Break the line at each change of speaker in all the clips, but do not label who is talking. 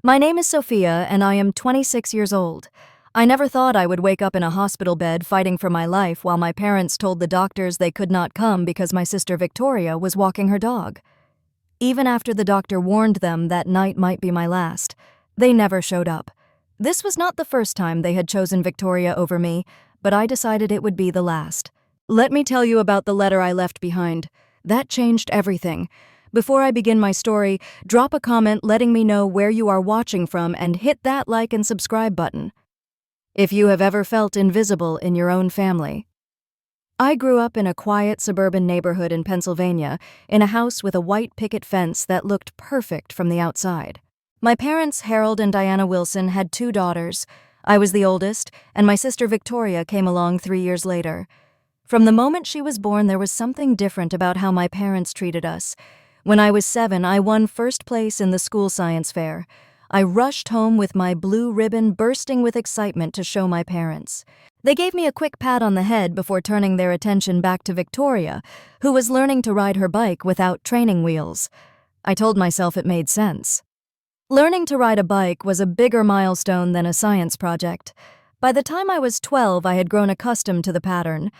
My name is Sophia, and I am 26 years old. I never thought I would wake up in a hospital bed fighting for my life while my parents told the doctors they could not come because my sister Victoria was walking her dog. Even after the doctor warned them that night might be my last, they never showed up. This was not the first time they had chosen Victoria over me, but I decided it would be the last. Let me tell you about the letter I left behind. That changed everything. Before I begin my story, drop a comment letting me know where you are watching from and hit that like and subscribe button. If you have ever felt invisible in your own family. I grew up in a quiet suburban neighborhood in Pennsylvania, in a house with a white picket fence that looked perfect from the outside. My parents, Harold and Diana Wilson, had 2 daughters. I was the oldest, and my sister Victoria came along 3 years later. From the moment she was born, there was something different about how my parents treated us. When I was 7, I won first place in the school science fair. I rushed home with my blue ribbon bursting with excitement to show my parents. They gave me a quick pat on the head before turning their attention back to Victoria, who was learning to ride her bike without training wheels. I told myself it made sense. Learning to ride a bike was a bigger milestone than a science project. By the time I was 12, I had grown accustomed to the pattern.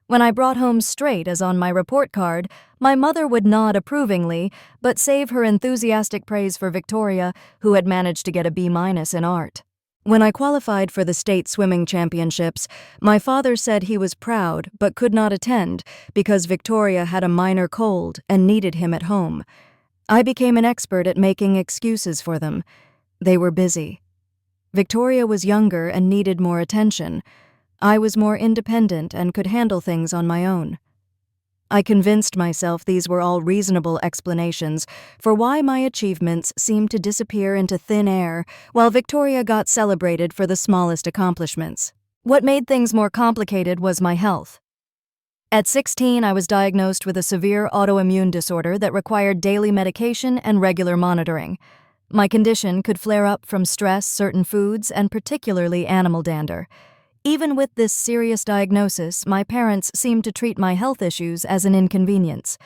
When I brought home straight as on my report card, my mother would nod approvingly, but save her enthusiastic praise for Victoria, who had managed to get a B- in art. When I qualified for the state swimming championships, my father said he was proud but could not attend because Victoria had a minor cold and needed him at home. I became an expert at making excuses for them. They were busy. Victoria was younger and needed more attention. I was more independent and could handle things on my own. I convinced myself these were all reasonable explanations for why my achievements seemed to disappear into thin air while Victoria got celebrated for the smallest accomplishments. What made things more complicated was my health. At 16, I was diagnosed with a severe autoimmune disorder that required daily medication and regular monitoring. My condition could flare up from stress, certain foods, and particularly animal dander. Even with this serious diagnosis, my parents seemed to treat my health issues as an inconvenience.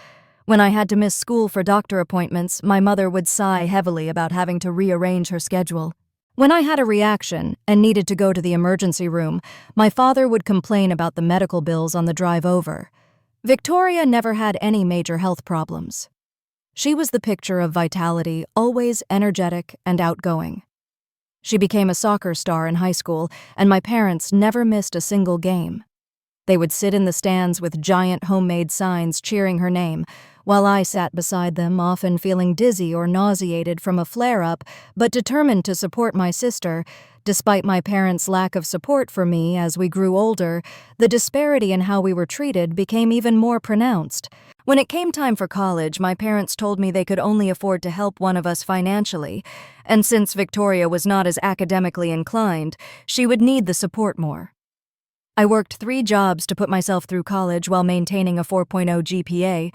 When I had to miss school for doctor appointments, my mother would sigh heavily about having to rearrange her schedule. When I had a reaction and needed to go to the emergency room, my father would complain about the medical bills on the drive over. Victoria never had any major health problems. She was the picture of vitality, always energetic and outgoing. She became a soccer star in high school, and my parents never missed a single game. They would sit in the stands with giant homemade signs cheering her name, while I sat beside them, often feeling dizzy or nauseated from a flare-up, but determined to support my sister. Despite my parents' lack of support for me as we grew older, the disparity in how we were treated became even more pronounced. When it came time for college, my parents told me they could only afford to help one of us financially, and since Victoria was not as academically inclined, she would need the support more. I worked 3 jobs to put myself through college while maintaining a 4.0 GPA.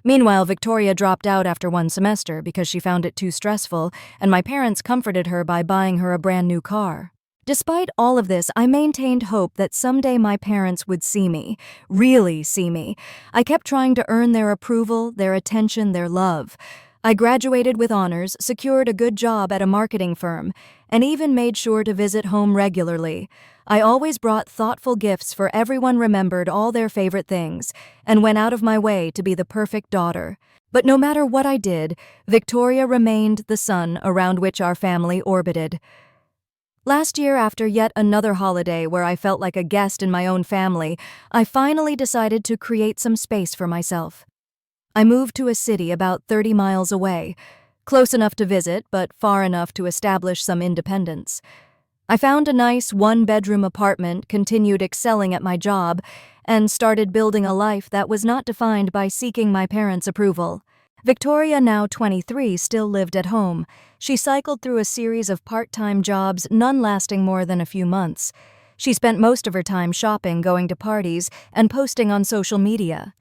Meanwhile, Victoria dropped out after 1 semester because she found it too stressful, and my parents comforted her by buying her a brand new car. Despite all of this, I maintained hope that someday my parents would see me, really see me. I kept trying to earn their approval, their attention, their love. I graduated with honors, secured a good job at a marketing firm, and even made sure to visit home regularly. I always brought thoughtful gifts for everyone, remembered all their favorite things, and went out of my way to be the perfect daughter. But no matter what I did, Victoria remained the sun around which our family orbited. Last year, after yet another holiday where I felt like a guest in my own family, I finally decided to create some space for myself. I moved to a city about 30 miles away, close enough to visit, but far enough to establish some independence. I found a nice 1-bedroom apartment, continued excelling at my job, and started building a life that was not defined by seeking my parents' approval. Victoria, now 23, still lived at home. She cycled through a series of part-time jobs, none lasting more than a few months. She spent most of her time shopping, going to parties, and posting on social media.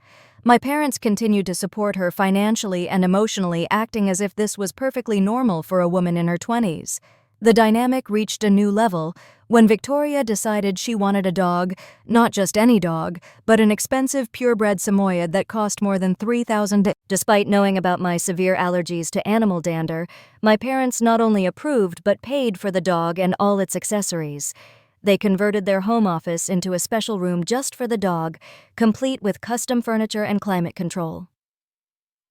My parents continued to support her financially and emotionally, acting as if this was perfectly normal for a woman in her 20s. The dynamic reached a new level When Victoria decided she wanted a dog, not just any dog, but an expensive purebred Samoyed that cost more than $3,000. Despite knowing about my severe allergies to animal dander, my parents not only approved but paid for the dog and all its accessories. They converted their home office into a special room just for the dog, complete with custom furniture and climate control.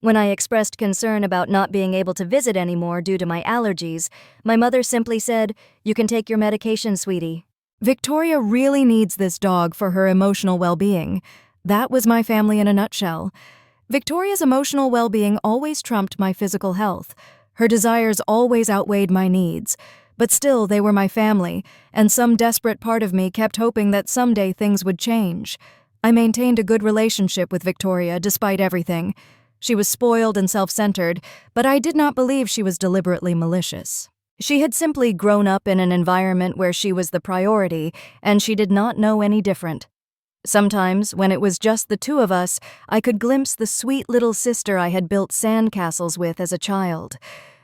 When I expressed concern about not being able to visit anymore due to my allergies, my mother simply said, "You can take your medication, sweetie." Victoria really needs this dog for her emotional well-being. That was my family in a nutshell. Victoria's emotional well-being always trumped my physical health. Her desires always outweighed my needs. But still, they were my family, and some desperate part of me kept hoping that someday things would change. I maintained a good relationship with Victoria despite everything. She was spoiled and self-centered, but I did not believe she was deliberately malicious. She had simply grown up in an environment where she was the priority, and she did not know any different. Sometimes, when it was just the two of us, I could glimpse the sweet little sister I had built sandcastles with as a child.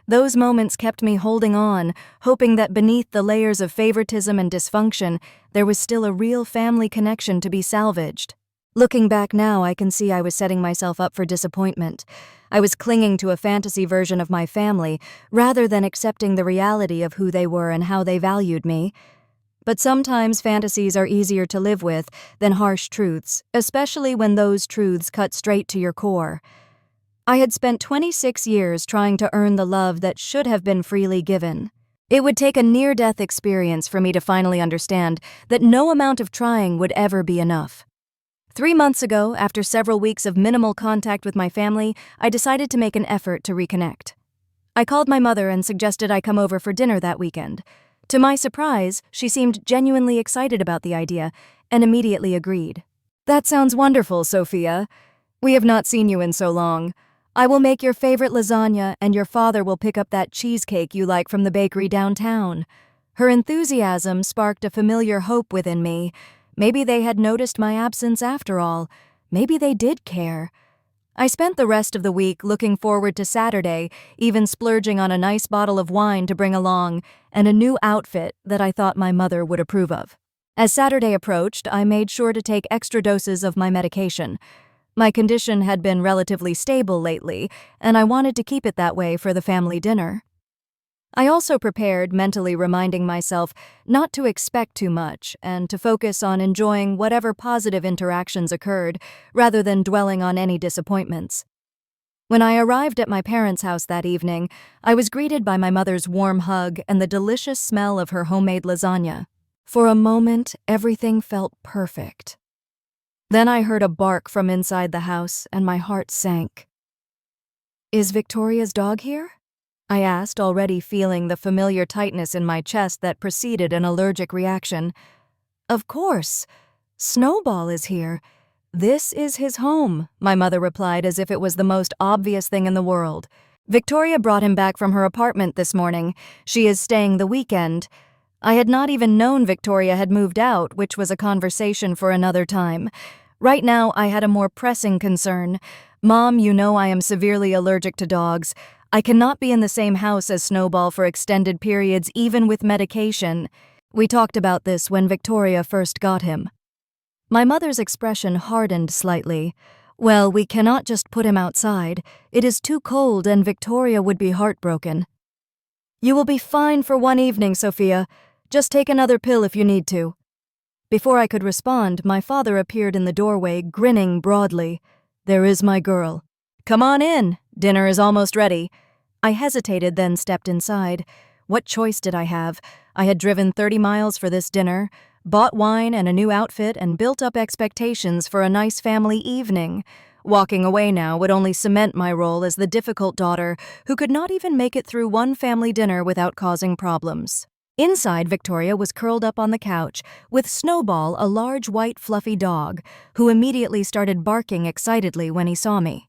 Those moments kept me holding on, hoping that beneath the layers of favoritism and dysfunction, there was still a real family connection to be salvaged. Looking back now, I can see I was setting myself up for disappointment. I was clinging to a fantasy version of my family, rather than accepting the reality of who they were and how they valued me. But sometimes fantasies are easier to live with than harsh truths, especially when those truths cut straight to your core. I had spent 26 years trying to earn the love that should have been freely given. It would take a near-death experience for me to finally understand that no amount of trying would ever be enough. 3 months ago, after several weeks of minimal contact with my family, I decided to make an effort to reconnect. I called my mother and suggested I come over for dinner that weekend. To my surprise, she seemed genuinely excited about the idea and immediately agreed. "That sounds wonderful, Sophia. We have not seen you in so long. I will make your favorite lasagna, and your father will pick up that cheesecake you like from the bakery downtown." Her enthusiasm sparked a familiar hope within me. Maybe they had noticed my absence after all. Maybe they did care. I spent the rest of the week looking forward to Saturday, even splurging on a nice bottle of wine to bring along, and a new outfit that I thought my mother would approve of. As Saturday approached, I made sure to take extra doses of my medication. My condition had been relatively stable lately, and I wanted to keep it that way for the family dinner. I also prepared, mentally reminding myself not to expect too much and to focus on enjoying whatever positive interactions occurred, rather than dwelling on any disappointments. When I arrived at my parents' house that evening, I was greeted by my mother's warm hug and the delicious smell of her homemade lasagna. For a moment, everything felt perfect. Then I heard a bark from inside the house, and my heart sank. "Is Victoria's dog here?" I asked, already feeling the familiar tightness in my chest that preceded an allergic reaction. "Of course. Snowball is here. This is his home," my mother replied as if it was the most obvious thing in the world. "Victoria brought him back from her apartment this morning. She is staying the weekend." I had not even known Victoria had moved out, which was a conversation for another time. Right now, I had a more pressing concern. "Mom, you know I am severely allergic to dogs. I cannot be in the same house as Snowball for extended periods, even with medication." We talked about this when Victoria first got him. My mother's expression hardened slightly. "Well, we cannot just put him outside. It is too cold and Victoria would be heartbroken." "You will be fine for one evening, Sophia. Just take another pill if you need to." Before I could respond, my father appeared in the doorway, grinning broadly. "There is my girl. Come on in. Dinner is almost ready." I hesitated, then stepped inside. What choice did I have? I had driven 30 miles for this dinner, bought wine and a new outfit, and built up expectations for a nice family evening. Walking away now would only cement my role as the difficult daughter who could not even make it through one family dinner without causing problems. Inside, Victoria was curled up on the couch, with Snowball, a large white fluffy dog, who immediately started barking excitedly when he saw me.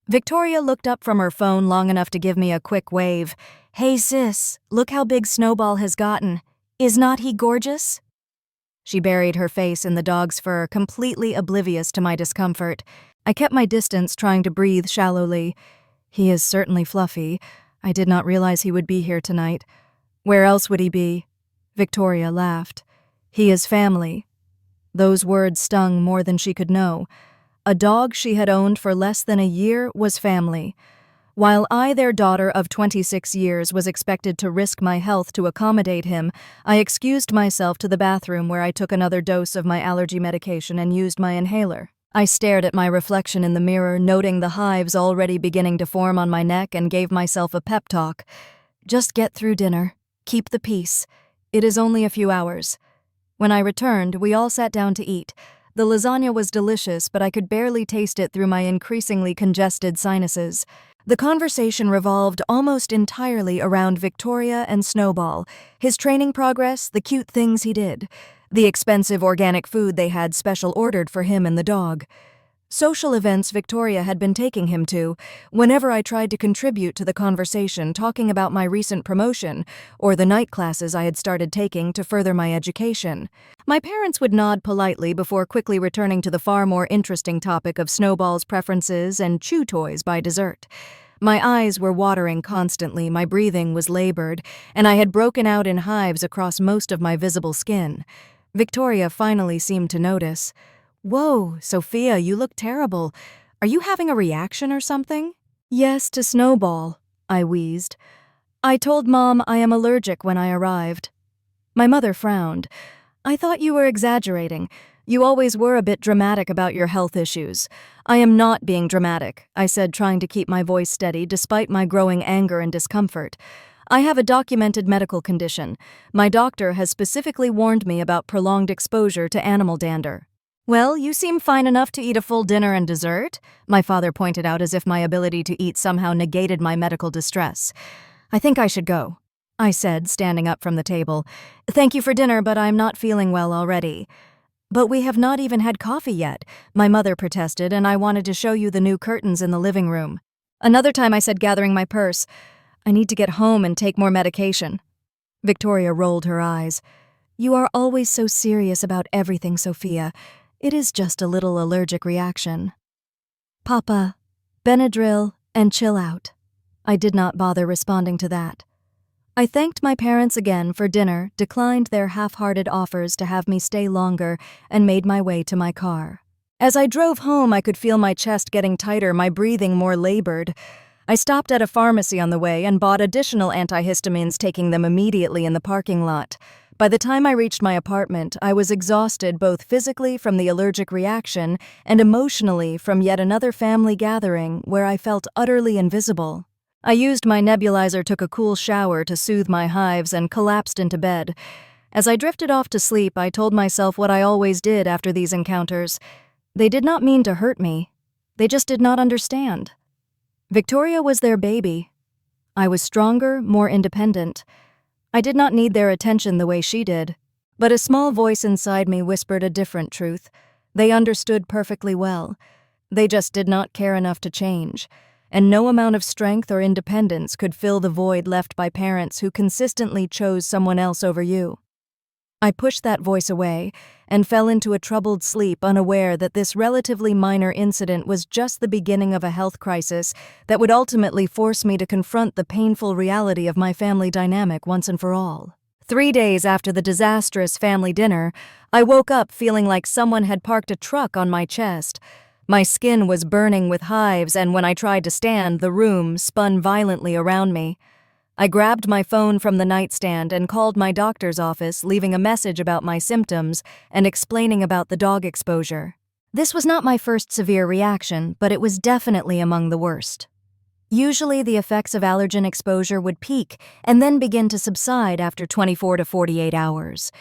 Victoria looked up from her phone long enough to give me a quick wave. "Hey sis, look how big Snowball has gotten. Is not he gorgeous?" She buried her face in the dog's fur, completely oblivious to my discomfort. I kept my distance, trying to breathe shallowly. "He is certainly fluffy. I did not realize he would be here tonight. Where else would he be?" Victoria laughed. He is family. Those words stung more than she could know. A dog she had owned for less than a year was family. While I, their daughter of 26 years, was expected to risk my health to accommodate him, I excused myself to the bathroom where I took another dose of my allergy medication and used my inhaler. I stared at my reflection in the mirror, noting the hives already beginning to form on my neck, and gave myself a pep talk. Just get through dinner. Keep the peace. It is only a few hours. When I returned, we all sat down to eat. The lasagna was delicious, but I could barely taste it through my increasingly congested sinuses. The conversation revolved almost entirely around Victoria and Snowball, his training progress, the cute things he did, the expensive organic food they had special ordered for him and the dog. Social events Victoria had been taking him to, whenever I tried to contribute to the conversation, talking about my recent promotion or the night classes I had started taking to further my education. My parents would nod politely before quickly returning to the far more interesting topic of Snowball's preferences and chew toys by dessert. My eyes were watering constantly, my breathing was labored, and I had broken out in hives across most of my visible skin. Victoria finally seemed to notice. "Whoa, Sophia, you look terrible. Are you having a reaction or something?" "Yes, to Snowball," I wheezed. "I told Mom I am allergic when I arrived." My mother frowned. "I thought you were exaggerating. You always were a bit dramatic about your health issues." "I am not being dramatic," I said, trying to keep my voice steady despite my growing anger and discomfort. "I have a documented medical condition. My doctor has specifically warned me about prolonged exposure to animal dander." "Well, you seem fine enough to eat a full dinner and dessert," my father pointed out, as if my ability to eat somehow negated my medical distress. "I think I should go," I said, standing up from the table. "Thank you for dinner, but I'm not feeling well already." "But we have not even had coffee yet," my mother protested, "and I wanted to show you the new curtains in the living room." "Another time," I said, gathering my purse. "I need to get home and take more medication." Victoria rolled her eyes. "You are always so serious about everything, Sophia. It is just a little allergic reaction." "Papa, Benadryl, and chill out." I did not bother responding to that. I thanked my parents again for dinner, declined their half-hearted offers to have me stay longer, and made my way to my car. As I drove home, I could feel my chest getting tighter, my breathing more labored. I stopped at a pharmacy on the way and bought additional antihistamines, taking them immediately in the parking lot. By the time I reached my apartment, I was exhausted both physically from the allergic reaction and emotionally from yet another family gathering where I felt utterly invisible. I used my nebulizer, took a cool shower to soothe my hives, and collapsed into bed. As I drifted off to sleep, I told myself what I always did after these encounters. They did not mean to hurt me. They just did not understand. Victoria was their baby. I was stronger, more independent. I did not need their attention the way she did. But a small voice inside me whispered a different truth. They understood perfectly well. They just did not care enough to change. And no amount of strength or independence could fill the void left by parents who consistently chose someone else over you. I pushed that voice away and fell into a troubled sleep, unaware that this relatively minor incident was just the beginning of a health crisis that would ultimately force me to confront the painful reality of my family dynamic once and for all. 3 days after the disastrous family dinner, I woke up feeling like someone had parked a truck on my chest. My skin was burning with hives, and when I tried to stand, the room spun violently around me. I grabbed my phone from the nightstand and called my doctor's office, leaving a message about my symptoms and explaining about the dog exposure. This was not my first severe reaction, but it was definitely among the worst. Usually, the effects of allergen exposure would peak and then begin to subside after 24 to 48 hours.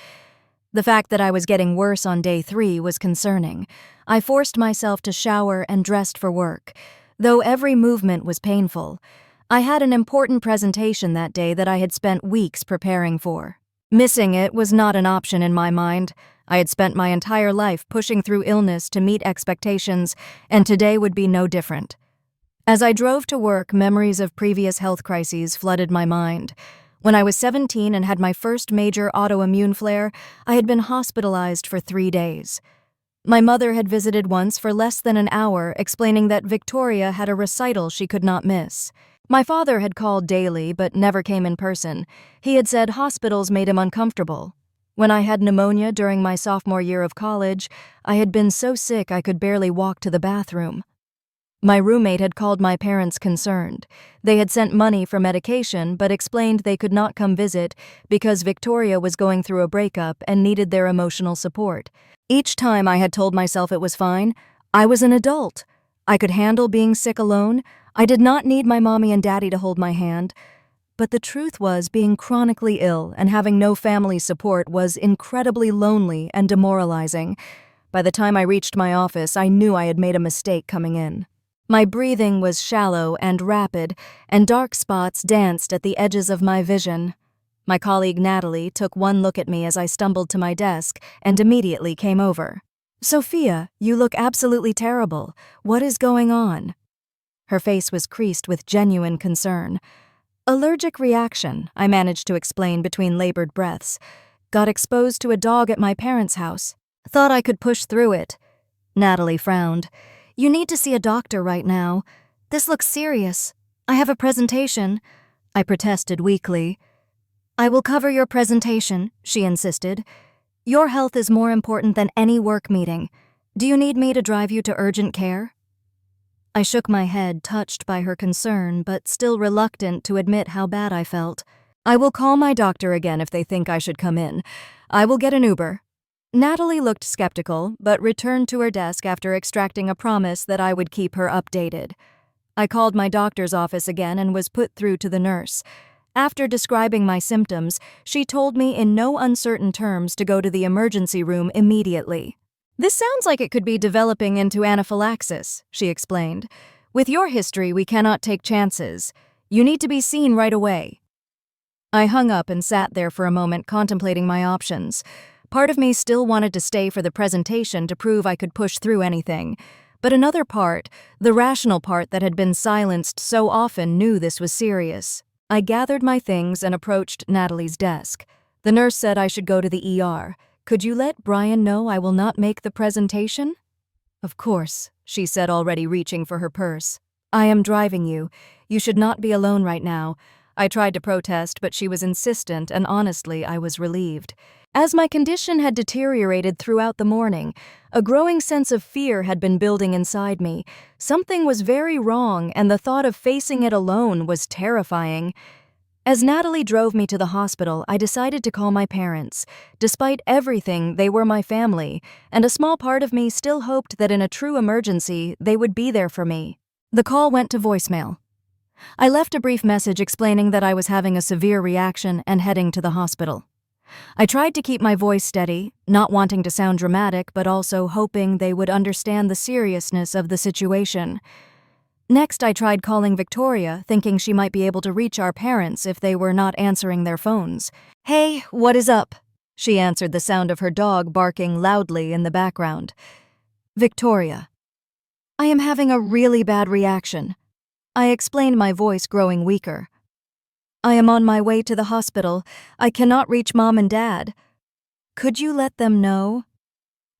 The fact that I was getting worse on day 3 was concerning. I forced myself to shower and dressed for work, though every movement was painful. I had an important presentation that day that I had spent weeks preparing for. Missing it was not an option in my mind. I had spent my entire life pushing through illness to meet expectations, and today would be no different. As I drove to work, memories of previous health crises flooded my mind. When I was 17 and had my first major autoimmune flare, I had been hospitalized for 3 days. My mother had visited once for less than an hour, explaining that Victoria had a recital she could not miss. My father had called daily but never came in person. He had said hospitals made him uncomfortable. When I had pneumonia during my sophomore year of college, I had been so sick I could barely walk to the bathroom. My roommate had called my parents concerned. They had sent money for medication but explained they could not come visit because Victoria was going through a breakup and needed their emotional support. Each time I had told myself it was fine, I was an adult. I could handle being sick alone. I did not need my mommy and daddy to hold my hand. But the truth was, being chronically ill and having no family support was incredibly lonely and demoralizing. By the time I reached my office, I knew I had made a mistake coming in. My breathing was shallow and rapid, and dark spots danced at the edges of my vision. My colleague Natalie took one look at me as I stumbled to my desk and immediately came over. "Sophia, you look absolutely terrible. What is going on?" Her face was creased with genuine concern. "Allergic reaction," I managed to explain between labored breaths. "Got exposed to a dog at my parents' house. Thought I could push through it." Natalie frowned. "You need to see a doctor right now. This looks serious. I have a presentation." I protested weakly. "I will cover your presentation," she insisted. "Your health is more important than any work meeting. Do you need me to drive you to urgent care?" I shook my head, touched by her concern, but still reluctant to admit how bad I felt. "I will call my doctor again if they think I should come in. I will get an Uber." Natalie looked skeptical, but returned to her desk after extracting a promise that I would keep her updated. I called my doctor's office again and was put through to the nurse. After describing my symptoms, she told me in no uncertain terms to go to the emergency room immediately. "This sounds like it could be developing into anaphylaxis," she explained. "With your history, we cannot take chances. You need to be seen right away." I hung up and sat there for a moment contemplating my options. Part of me still wanted to stay for the presentation to prove I could push through anything, but another part, the rational part that had been silenced so often, knew this was serious. I gathered my things and approached Natalie's desk. The nurse said I should go to the ER. "Could you let Brian know I will not make the presentation?" "Of course," she said, already reaching for her purse. "I am driving you. You should not be alone right now." I tried to protest, but she was insistent, and honestly, I was relieved. As my condition had deteriorated throughout the morning, a growing sense of fear had been building inside me. Something was very wrong, and the thought of facing it alone was terrifying. As Natalie drove me to the hospital, I decided to call my parents. Despite everything, they were my family, and a small part of me still hoped that in a true emergency, they would be there for me. The call went to voicemail. I left a brief message explaining that I was having a severe reaction and heading to the hospital. I tried to keep my voice steady, not wanting to sound dramatic, but also hoping they would understand the seriousness of the situation. Next, I tried calling Victoria, thinking she might be able to reach our parents if they were not answering their phones. "Hey, what is up?" She answered, the sound of her dog barking loudly in the background. "Victoria. I am having a really bad reaction." I explained, my voice growing weaker. "I am on my way to the hospital. I cannot reach Mom and Dad. Could you let them know?"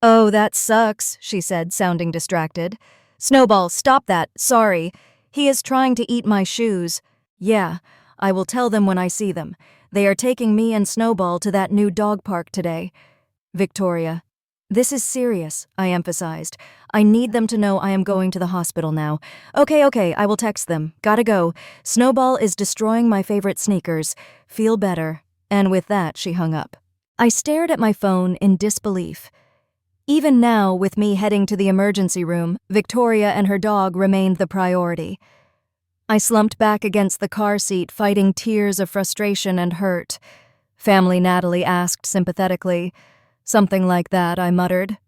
"Oh, that sucks," she said, sounding distracted. "Snowball, stop that. Sorry. He is trying to eat my shoes." "Yeah, I will tell them when I see them. They are taking me and Snowball to that new dog park today." "Victoria, this is serious," I emphasized. "I need them to know I am going to the hospital now." Okay, I will text them. Gotta go. Snowball is destroying my favorite sneakers. Feel better." And with that, she hung up. I stared at my phone in disbelief. Even now, with me heading to the emergency room, Victoria and her dog remained the priority. I slumped back against the car seat, fighting tears of frustration and hurt. "Family?" Natalie asked sympathetically. "Something like that," I muttered.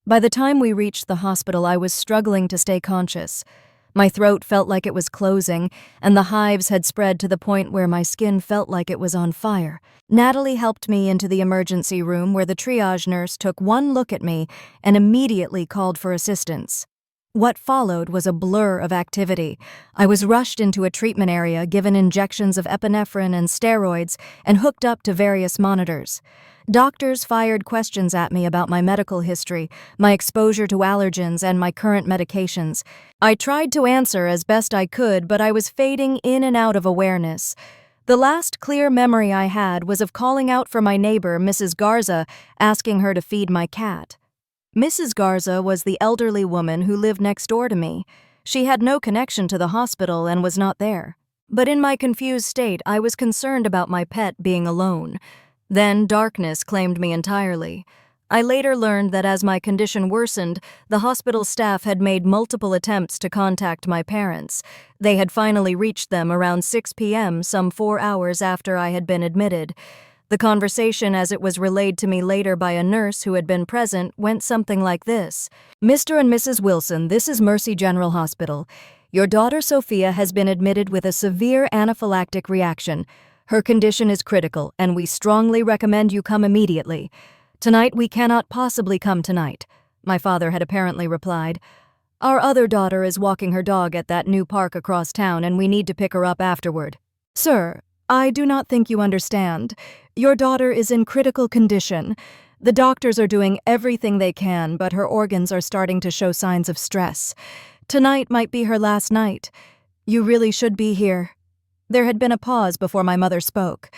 By the time we reached the hospital, I was struggling to stay conscious. My throat felt like it was closing, and the hives had spread to the point where my skin felt like it was on fire. Natalie helped me into the emergency room, where the triage nurse took one look at me and immediately called for assistance. What followed was a blur of activity. I was rushed into a treatment area, given injections of epinephrine and steroids, and hooked up to various monitors. Doctors fired questions at me about my medical history, my exposure to allergens, and my current medications. I tried to answer as best I could, but I was fading in and out of awareness. The last clear memory I had was of calling out for my neighbor, Mrs. Garza, asking her to feed my cat. Mrs. Garza was the elderly woman who lived next door to me. She had no connection to the hospital and was not there. But in my confused state, I was concerned about my pet being alone. Then darkness claimed me entirely. I later learned that as my condition worsened, the hospital staff had made multiple attempts to contact my parents. They had finally reached them around 6 p.m., some 4 hours after I had been admitted. The conversation, as it was relayed to me later by a nurse who had been present, went something like this. "Mr. and Mrs. Wilson, this is Mercy General Hospital. Your daughter Sophia has been admitted with a severe anaphylactic reaction. Her condition is critical, and we strongly recommend you come immediately. Tonight we cannot possibly come tonight," my father had apparently replied. "Our other daughter is walking her dog at that new park across town, and we need to pick her up afterward." "Sir, I do not think you understand. Your daughter is in critical condition. The doctors are doing everything they can, but her organs are starting to show signs of stress. Tonight might be her last night. You really should be here." There had been a pause before my mother spoke.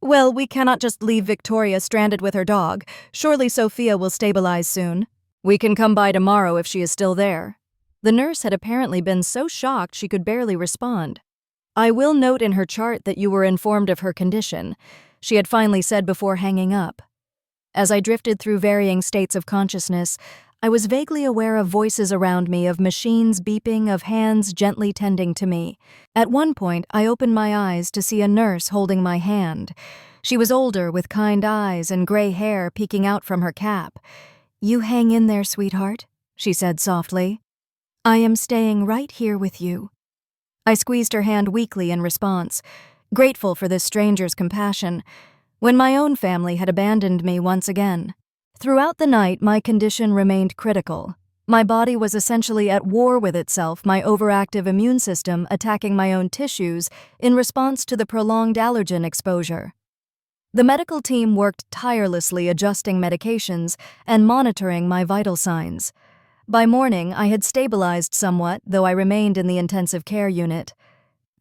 "Well, we cannot just leave Victoria stranded with her dog. Surely Sophia will stabilize soon. We can come by tomorrow if she is still there." The nurse had apparently been so shocked she could barely respond. "I will note in her chart that you were informed of her condition," she had finally said before hanging up. As I drifted through varying states of consciousness, I was vaguely aware of voices around me, of machines beeping, of hands gently tending to me. At one point, I opened my eyes to see a nurse holding my hand. She was older, with kind eyes and gray hair peeking out from her cap. "You hang in there, sweetheart," she said softly. "I am staying right here with you." I squeezed her hand weakly in response, grateful for this stranger's compassion, when my own family had abandoned me once again. Throughout the night, my condition remained critical. My body was essentially at war with itself, my overactive immune system attacking my own tissues in response to the prolonged allergen exposure. The medical team worked tirelessly adjusting medications and monitoring my vital signs. By morning, I had stabilized somewhat, though I remained in the intensive care unit.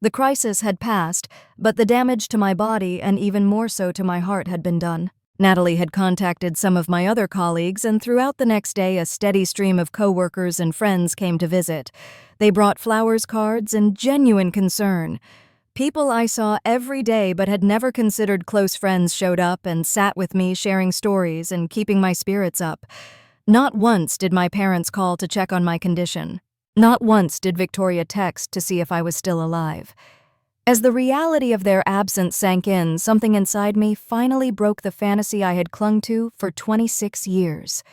The crisis had passed, but the damage to my body and even more so to my heart had been done. Natalie had contacted some of my other colleagues, and throughout the next day a steady stream of coworkers and friends came to visit. They brought flowers, cards, and genuine concern. People I saw every day but had never considered close friends showed up and sat with me, sharing stories and keeping my spirits up. Not once did my parents call to check on my condition. Not once did Victoria text to see if I was still alive. As the reality of their absence sank in, something inside me finally broke the fantasy I had clung to for 26 years.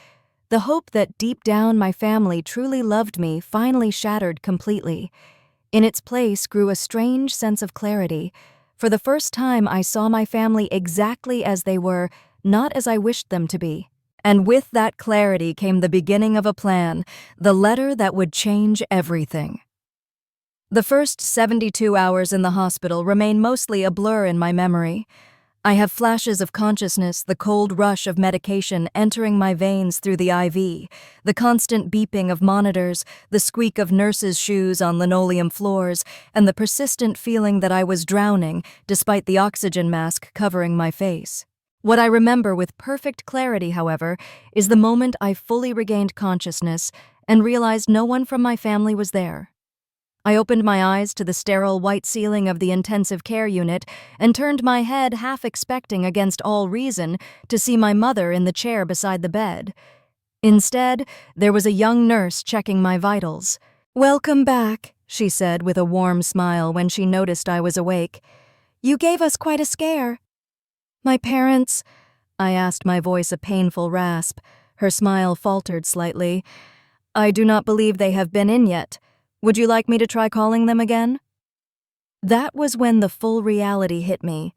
The hope that deep down my family truly loved me finally shattered completely. In its place grew a strange sense of clarity. For the first time, I saw my family exactly as they were, not as I wished them to be. And with that clarity came the beginning of a plan, the letter that would change everything. The first 72 hours in the hospital remain mostly a blur in my memory. I have flashes of consciousness, the cold rush of medication entering my veins through the IV, the constant beeping of monitors, the squeak of nurses' shoes on linoleum floors, and the persistent feeling that I was drowning despite the oxygen mask covering my face. What I remember with perfect clarity, however, is the moment I fully regained consciousness and realized no one from my family was there. I opened my eyes to the sterile white ceiling of the intensive care unit and turned my head, half expecting against all reason to see my mother in the chair beside the bed. Instead, there was a young nurse checking my vitals. "Welcome back," she said with a warm smile when she noticed I was awake. "You gave us quite a scare." "My parents?" I asked, my voice a painful rasp. Her smile faltered slightly. "I do not believe they have been in yet. Would you like me to try calling them again?" That was when the full reality hit me.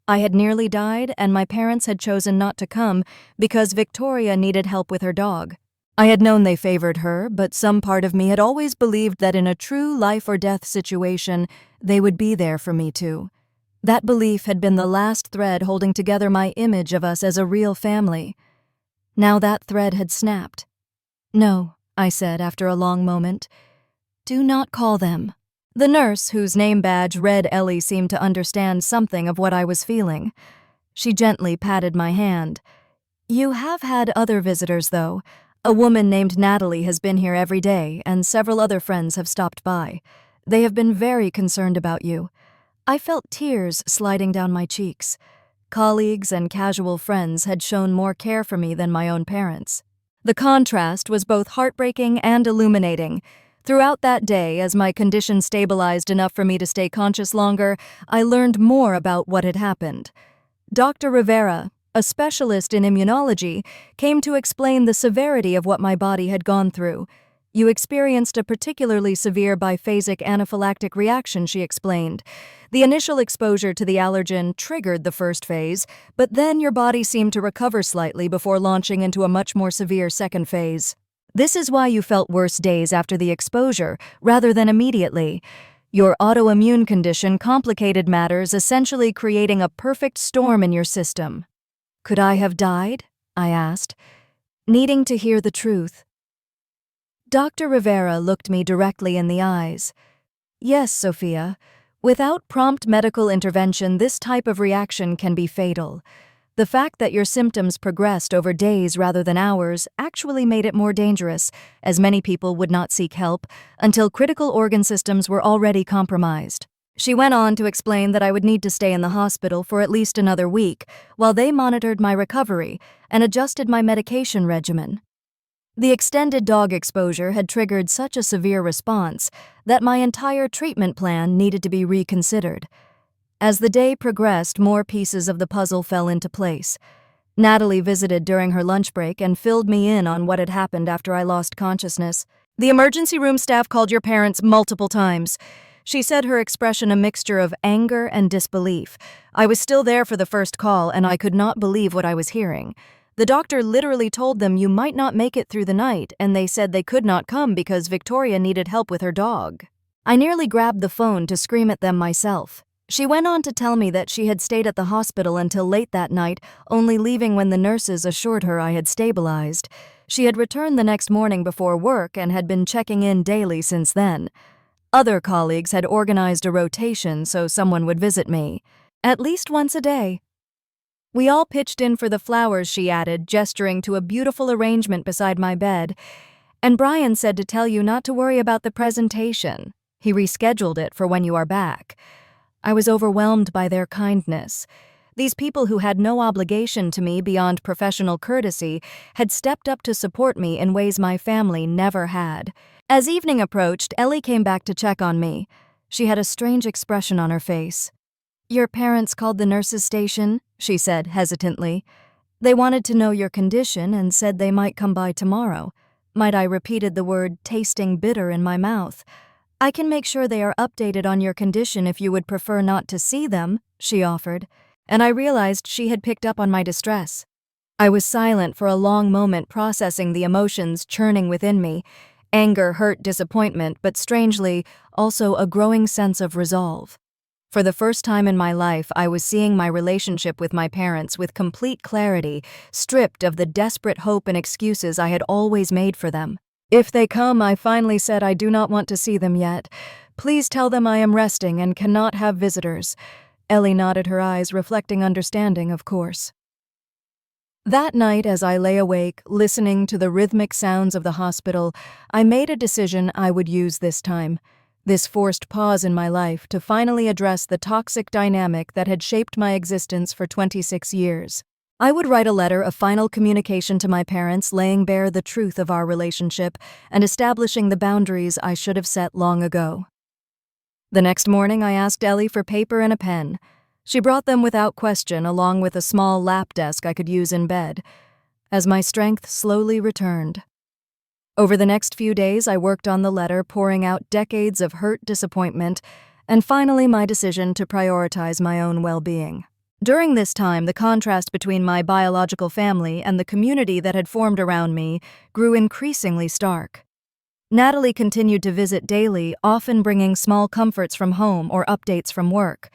I had nearly died, and my parents had chosen not to come because Victoria needed help with her dog. I had known they favored her, but some part of me had always believed that in a true life-or-death situation, they would be there for me too. That belief had been the last thread holding together my image of us as a real family. Now that thread had snapped. "No," I said after a long moment. "Do not call them. The nurse, whose name badge read Ellie, seemed to understand something of what I was feeling. She gently patted my hand. "You have had other visitors, though. A woman named Natalie has been here every day, and several other friends have stopped by. They have been very concerned about you." I felt tears sliding down my cheeks. Colleagues and casual friends had shown more care for me than my own parents. The contrast was both heartbreaking and illuminating. Throughout that day, as my condition stabilized enough for me to stay conscious longer, I learned more about what had happened. Dr. Rivera, a specialist in immunology, came to explain the severity of what my body had gone through. "You experienced a particularly severe biphasic anaphylactic reaction," she explained. "The initial exposure to the allergen triggered the first phase, but then your body seemed to recover slightly before launching into a much more severe second phase. This is why you felt worse days after the exposure, rather than immediately. Your autoimmune condition complicated matters, essentially creating a perfect storm in your system." "Could I have died?" I asked, needing to hear the truth. Dr. Rivera looked me directly in the eyes. "Yes, Sophia. Without prompt medical intervention, this type of reaction can be fatal. The fact that your symptoms progressed over days rather than hours actually made it more dangerous, as many people would not seek help until critical organ systems were already compromised." She went on to explain that I would need to stay in the hospital for at least another week while they monitored my recovery and adjusted my medication regimen. The extended dog exposure had triggered such a severe response that my entire treatment plan needed to be reconsidered. As the day progressed, more pieces of the puzzle fell into place. Natalie visited during her lunch break and filled me in on what had happened after I lost consciousness. "The emergency room staff called your parents multiple times," she said, her expression a mixture of anger and disbelief. "I was still there for the first call, and I could not believe what I was hearing. The doctor literally told them you might not make it through the night, and they said they could not come because Victoria needed help with her dog." I nearly grabbed the phone to scream at them myself. She went on to tell me that she had stayed at the hospital until late that night, only leaving when the nurses assured her I had stabilized. She had returned the next morning before work and had been checking in daily since then. Other colleagues had organized a rotation so someone would visit me, at least once a day. "We all pitched in for the flowers," she added, gesturing to a beautiful arrangement beside my bed. "And Brian said to tell you not to worry about the presentation. He rescheduled it for when you are back." I was overwhelmed by their kindness. These people who had no obligation to me beyond professional courtesy had stepped up to support me in ways my family never had. As evening approached, Ellie came back to check on me. She had a strange expression on her face. "Your parents called the nurses' station," she said hesitantly. "They wanted to know your condition and said they might come by tomorrow." I repeated the word tasting bitter in my mouth. "I can make sure they are updated on your condition if you would prefer not to see them," she offered, and I realized she had picked up on my distress. I was silent for a long moment, processing the emotions churning within me. Anger, hurt, disappointment, but strangely, also a growing sense of resolve. For the first time in my life, I was seeing my relationship with my parents with complete clarity, stripped of the desperate hope and excuses I had always made for them. "If they come," I finally said, "I do not want to see them yet. Please tell them I am resting and cannot have visitors." Ellie nodded her eyes, reflecting understanding, of course. That night, as I lay awake, listening to the rhythmic sounds of the hospital, I made a decision I would use this time. This forced pause in my life to finally address the toxic dynamic that had shaped my existence for 26 years. I would write a letter of final communication to my parents, laying bare the truth of our relationship and establishing the boundaries I should have set long ago. The next morning, I asked Ellie for paper and a pen. She brought them without question, along with a small lap desk I could use in bed, as my strength slowly returned. Over the next few days, I worked on the letter, pouring out decades of hurt, disappointment, and finally my decision to prioritize my own well-being. During this time, the contrast between my biological family and the community that had formed around me grew increasingly stark. Natalie continued to visit daily, often bringing small comforts from home or updates from work.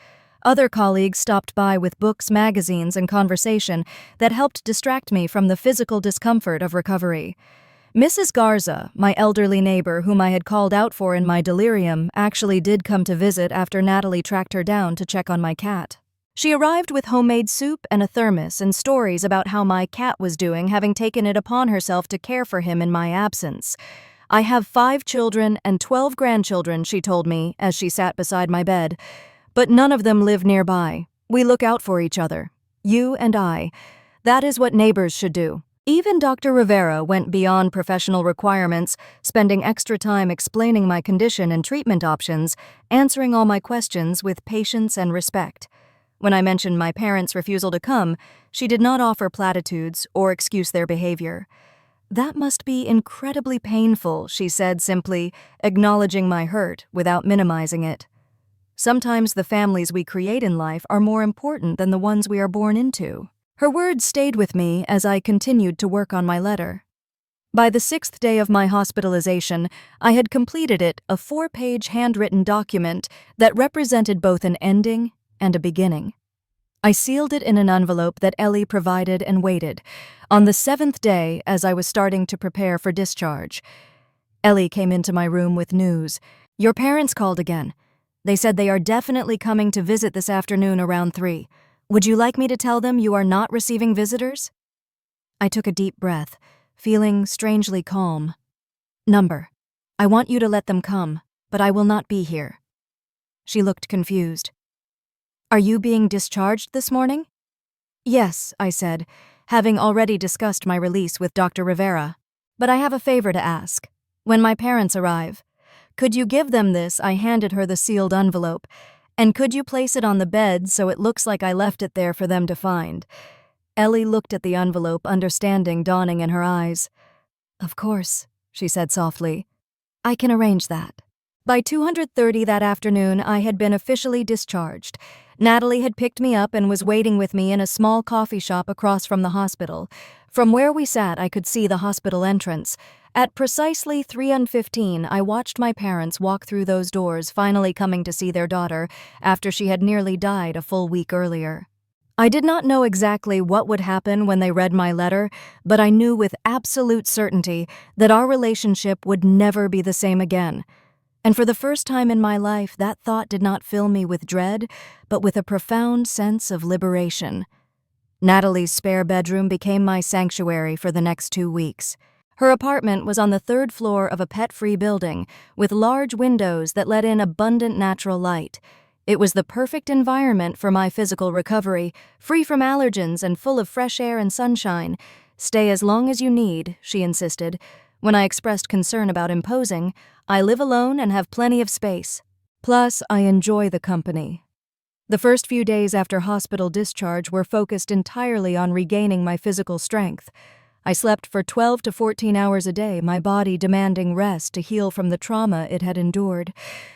Other colleagues stopped by with books, magazines, and conversation that helped distract me from the physical discomfort of recovery. Mrs. Garza, my elderly neighbor whom I had called out for in my delirium, actually did come to visit after Natalie tracked her down to check on my cat. She arrived with homemade soup and a thermos and stories about how my cat was doing, having taken it upon herself to care for him in my absence. "I have 5 children and 12 grandchildren," she told me as she sat beside my bed. "But none of them live nearby. We look out for each other. You and I. That is what neighbors should do." Even Dr. Rivera went beyond professional requirements, spending extra time explaining my condition and treatment options, answering all my questions with patience and respect. When I mentioned my parents' refusal to come, she did not offer platitudes or excuse their behavior. "That must be incredibly painful," she said simply, acknowledging my hurt without minimizing it. "Sometimes the families we create in life are more important than the ones we are born into." Her words stayed with me as I continued to work on my letter. By the 6th day of my hospitalization, I had completed it, a 4-page handwritten document that represented both an ending and a beginning. I sealed it in an envelope that Ellie provided and waited. On the 7th day, as I was starting to prepare for discharge, Ellie came into my room with news. "Your parents called again. They said they are definitely coming to visit this afternoon around 3. Would you like me to tell them you are not receiving visitors?" I took a deep breath, feeling strangely calm. "Number, I want you to let them come, but I will not be here." She looked confused. "Are you being discharged this morning?" "Yes," I said, having already discussed my release with Dr. Rivera. "But I have a favor to ask. When my parents arrive, could you give them this?" I handed her the sealed envelope. "And could you place it on the bed so it looks like I left it there for them to find?" Ellie looked at the envelope, understanding dawning in her eyes. "Of course," she said softly. "I can arrange that." By 2:30 that afternoon, I had been officially discharged. Natalie had picked me up and was waiting with me in a small coffee shop across from the hospital. From where we sat, I could see the hospital entrance. At precisely 3:15, I watched my parents walk through those doors, finally coming to see their daughter after she had nearly died a full week earlier. I did not know exactly what would happen when they read my letter, but I knew with absolute certainty that our relationship would never be the same again. And for the first time in my life, that thought did not fill me with dread, but with a profound sense of liberation. Natalie's spare bedroom became my sanctuary for the next 2 weeks. Her apartment was on the 3rd floor of a pet-free building, with large windows that let in abundant natural light. It was the perfect environment for my physical recovery, free from allergens and full of fresh air and sunshine. "Stay as long as you need," she insisted. When I expressed concern about imposing, "I live alone and have plenty of space. Plus, I enjoy the company." The first few days after hospital discharge were focused entirely on regaining my physical strength. I slept for 12 to 14 hours a day, my body demanding rest to heal from the trauma it had endured.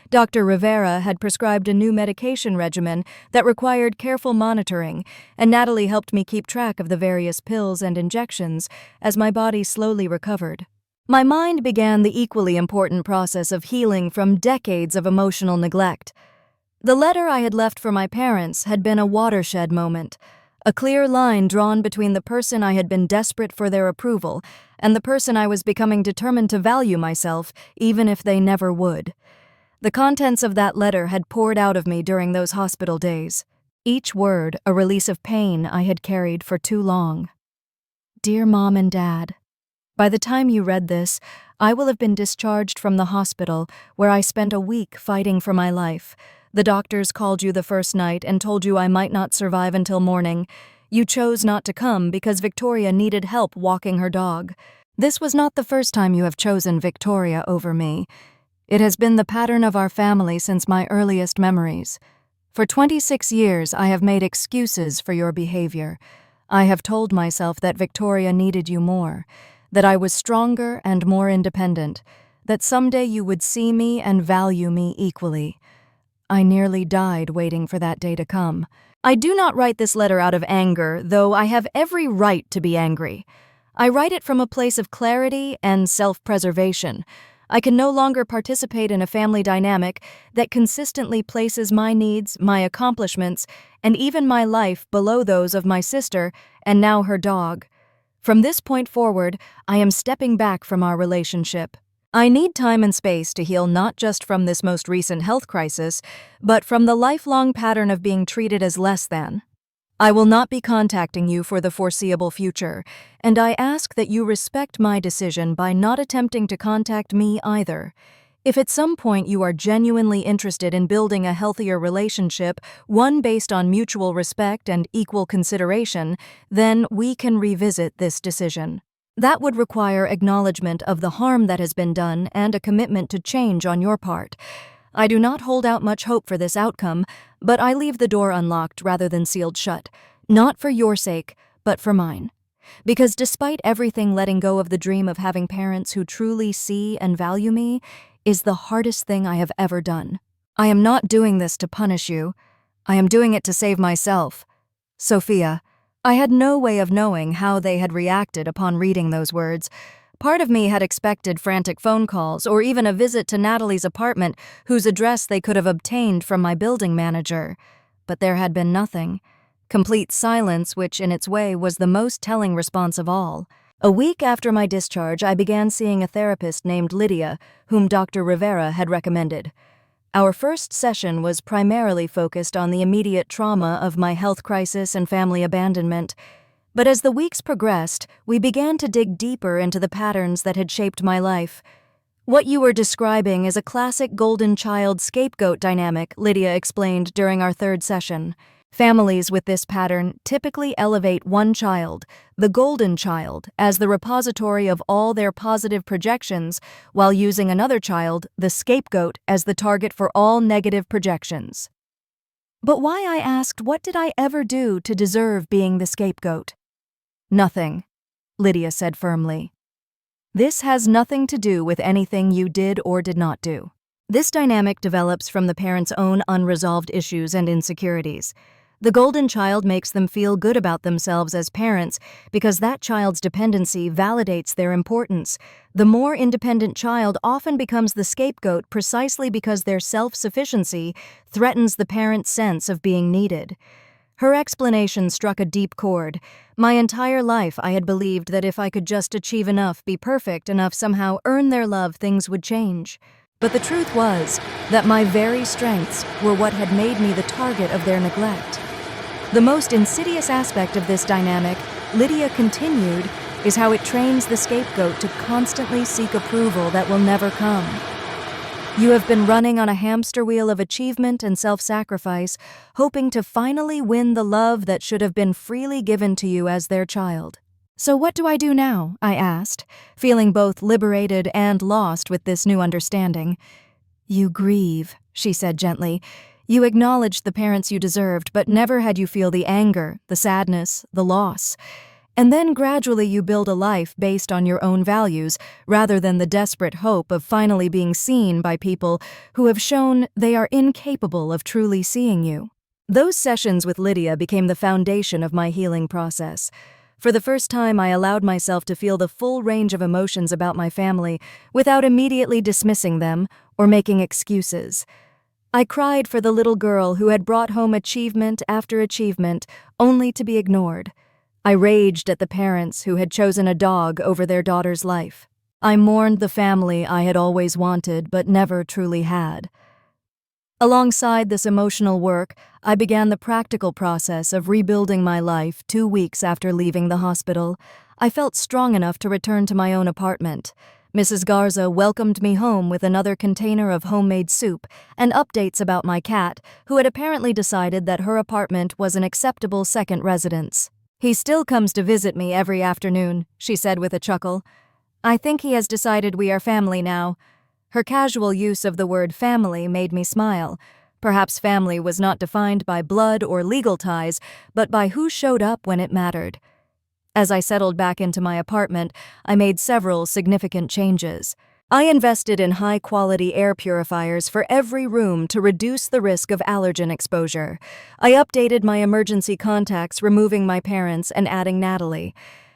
Dr. Rivera had prescribed a new medication regimen that required careful monitoring, and Natalie helped me keep track of the various pills and injections as my body slowly recovered. My mind began the equally important process of healing from decades of emotional neglect. The letter I had left for my parents had been a watershed moment, a clear line drawn between the person I had been desperate for their approval and the person I was becoming determined to value myself, even if they never would. The contents of that letter had poured out of me during those hospital days, each word a release of pain I had carried for too long. Dear Mom and Dad, by the time you read this, I will have been discharged from the hospital where I spent a week fighting for my life. The doctors called you the first night and told you I might not survive until morning. You chose not to come because Victoria needed help walking her dog. This was not the first time you have chosen Victoria over me. It has been the pattern of our family since my earliest memories. For 26 years, I have made excuses for your behavior. I have told myself that Victoria needed you more, that I was stronger and more independent, that someday you would see me and value me equally. I nearly died waiting for that day to come. I do not write this letter out of anger, though I have every right to be angry. I write it from a place of clarity and self-preservation. I can no longer participate in a family dynamic that consistently places my needs, my accomplishments, and even my life below those of my sister and now her dog. From this point forward, I am stepping back from our relationship. I need time and space to heal not just from this most recent health crisis, but from the lifelong pattern of being treated as less than. I will not be contacting you for the foreseeable future, and I ask that you respect my decision by not attempting to contact me either. If at some point you are genuinely interested in building a healthier relationship, one based on mutual respect and equal consideration, then we can revisit this decision. That would require acknowledgement of the harm that has been done and a commitment to change on your part. I do not hold out much hope for this outcome, but I leave the door unlocked rather than sealed shut, not for your sake, but for mine. Because despite everything, letting go of the dream of having parents who truly see and value me is the hardest thing I have ever done. I am not doing this to punish you. I am doing it to save myself. Sophia. I had no way of knowing how they had reacted upon reading those words. Part of me had expected frantic phone calls or even a visit to Natalie's apartment, whose address they could have obtained from my building manager. But there had been nothing. Complete silence, which in its way was the most telling response of all. A week after my discharge, I began seeing a therapist named Lydia, whom Dr. Rivera had recommended. Our first session was primarily focused on the immediate trauma of my health crisis and family abandonment. But as the weeks progressed, we began to dig deeper into the patterns that had shaped my life. What you were describing is a classic golden child scapegoat dynamic, Lydia explained during our third session. Families with this pattern typically elevate one child, the golden child, as the repository of all their positive projections, while using another child, the scapegoat, as the target for all negative projections. But why, I asked, what did I ever do to deserve being the scapegoat? Nothing, Lydia said firmly. This has nothing to do with anything you did or did not do. This dynamic develops from the parent's own unresolved issues and insecurities. The golden child makes them feel good about themselves as parents because that child's dependency validates their importance. The more independent child often becomes the scapegoat precisely because their self-sufficiency threatens the parent's sense of being needed. Her explanation struck a deep chord. My entire life I had believed that if I could just achieve enough, be perfect enough, somehow earn their love, things would change. But the truth was that my very strengths were what had made me the target of their neglect. The most insidious aspect of this dynamic, Lydia continued, is how it trains the scapegoat to constantly seek approval that will never come. You have been running on a hamster wheel of achievement and self-sacrifice, hoping to finally win the love that should have been freely given to you as their child. So what do I do now? I asked, feeling both liberated and lost with this new understanding. You grieve, she said gently. You acknowledged the parents you deserved, but never had you feel the anger, the sadness, the loss. And then gradually you build a life based on your own values, rather than the desperate hope of finally being seen by people who have shown they are incapable of truly seeing you. Those sessions with Lydia became the foundation of my healing process. For the first time, I allowed myself to feel the full range of emotions about my family without immediately dismissing them or making excuses. I cried for the little girl who had brought home achievement after achievement, only to be ignored. I raged at the parents who had chosen a dog over their daughter's life. I mourned the family I had always wanted but never truly had. Alongside this emotional work, I began the practical process of rebuilding my life 2 weeks after leaving the hospital. I felt strong enough to return to my own apartment. Mrs. Garza welcomed me home with another container of homemade soup and updates about my cat, who had apparently decided that her apartment was an acceptable second residence. He still comes to visit me every afternoon, she said with a chuckle. I think he has decided we are family now. Her casual use of the word family made me smile. Perhaps family was not defined by blood or legal ties, but by who showed up when it mattered. As I settled back into my apartment, I made several significant changes. I invested in high-quality air purifiers for every room to reduce the risk of allergen exposure. I updated my emergency contacts, removing my parents and adding Natalie.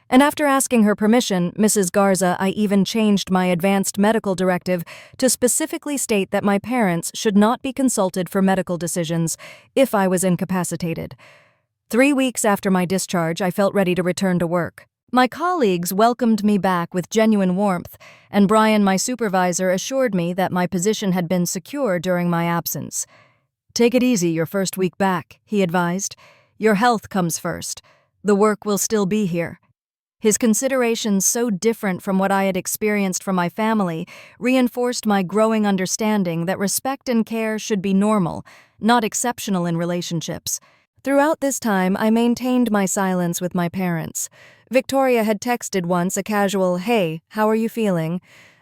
And after asking her permission, Mrs. Garza, I even changed my advanced medical directive to specifically state that my parents should not be consulted for medical decisions if I was incapacitated. 3 weeks after my discharge, I felt ready to return to work. My colleagues welcomed me back with genuine warmth, and Brian, my supervisor, assured me that my position had been secure during my absence. "Take it easy your first week back," he advised. "Your health comes first. The work will still be here." His considerations, so different from what I had experienced from my family, reinforced my growing understanding that respect and care should be normal, not exceptional in relationships. Throughout this time, I maintained my silence with my parents. Victoria had texted once a casual, "Hey, how are you feeling?"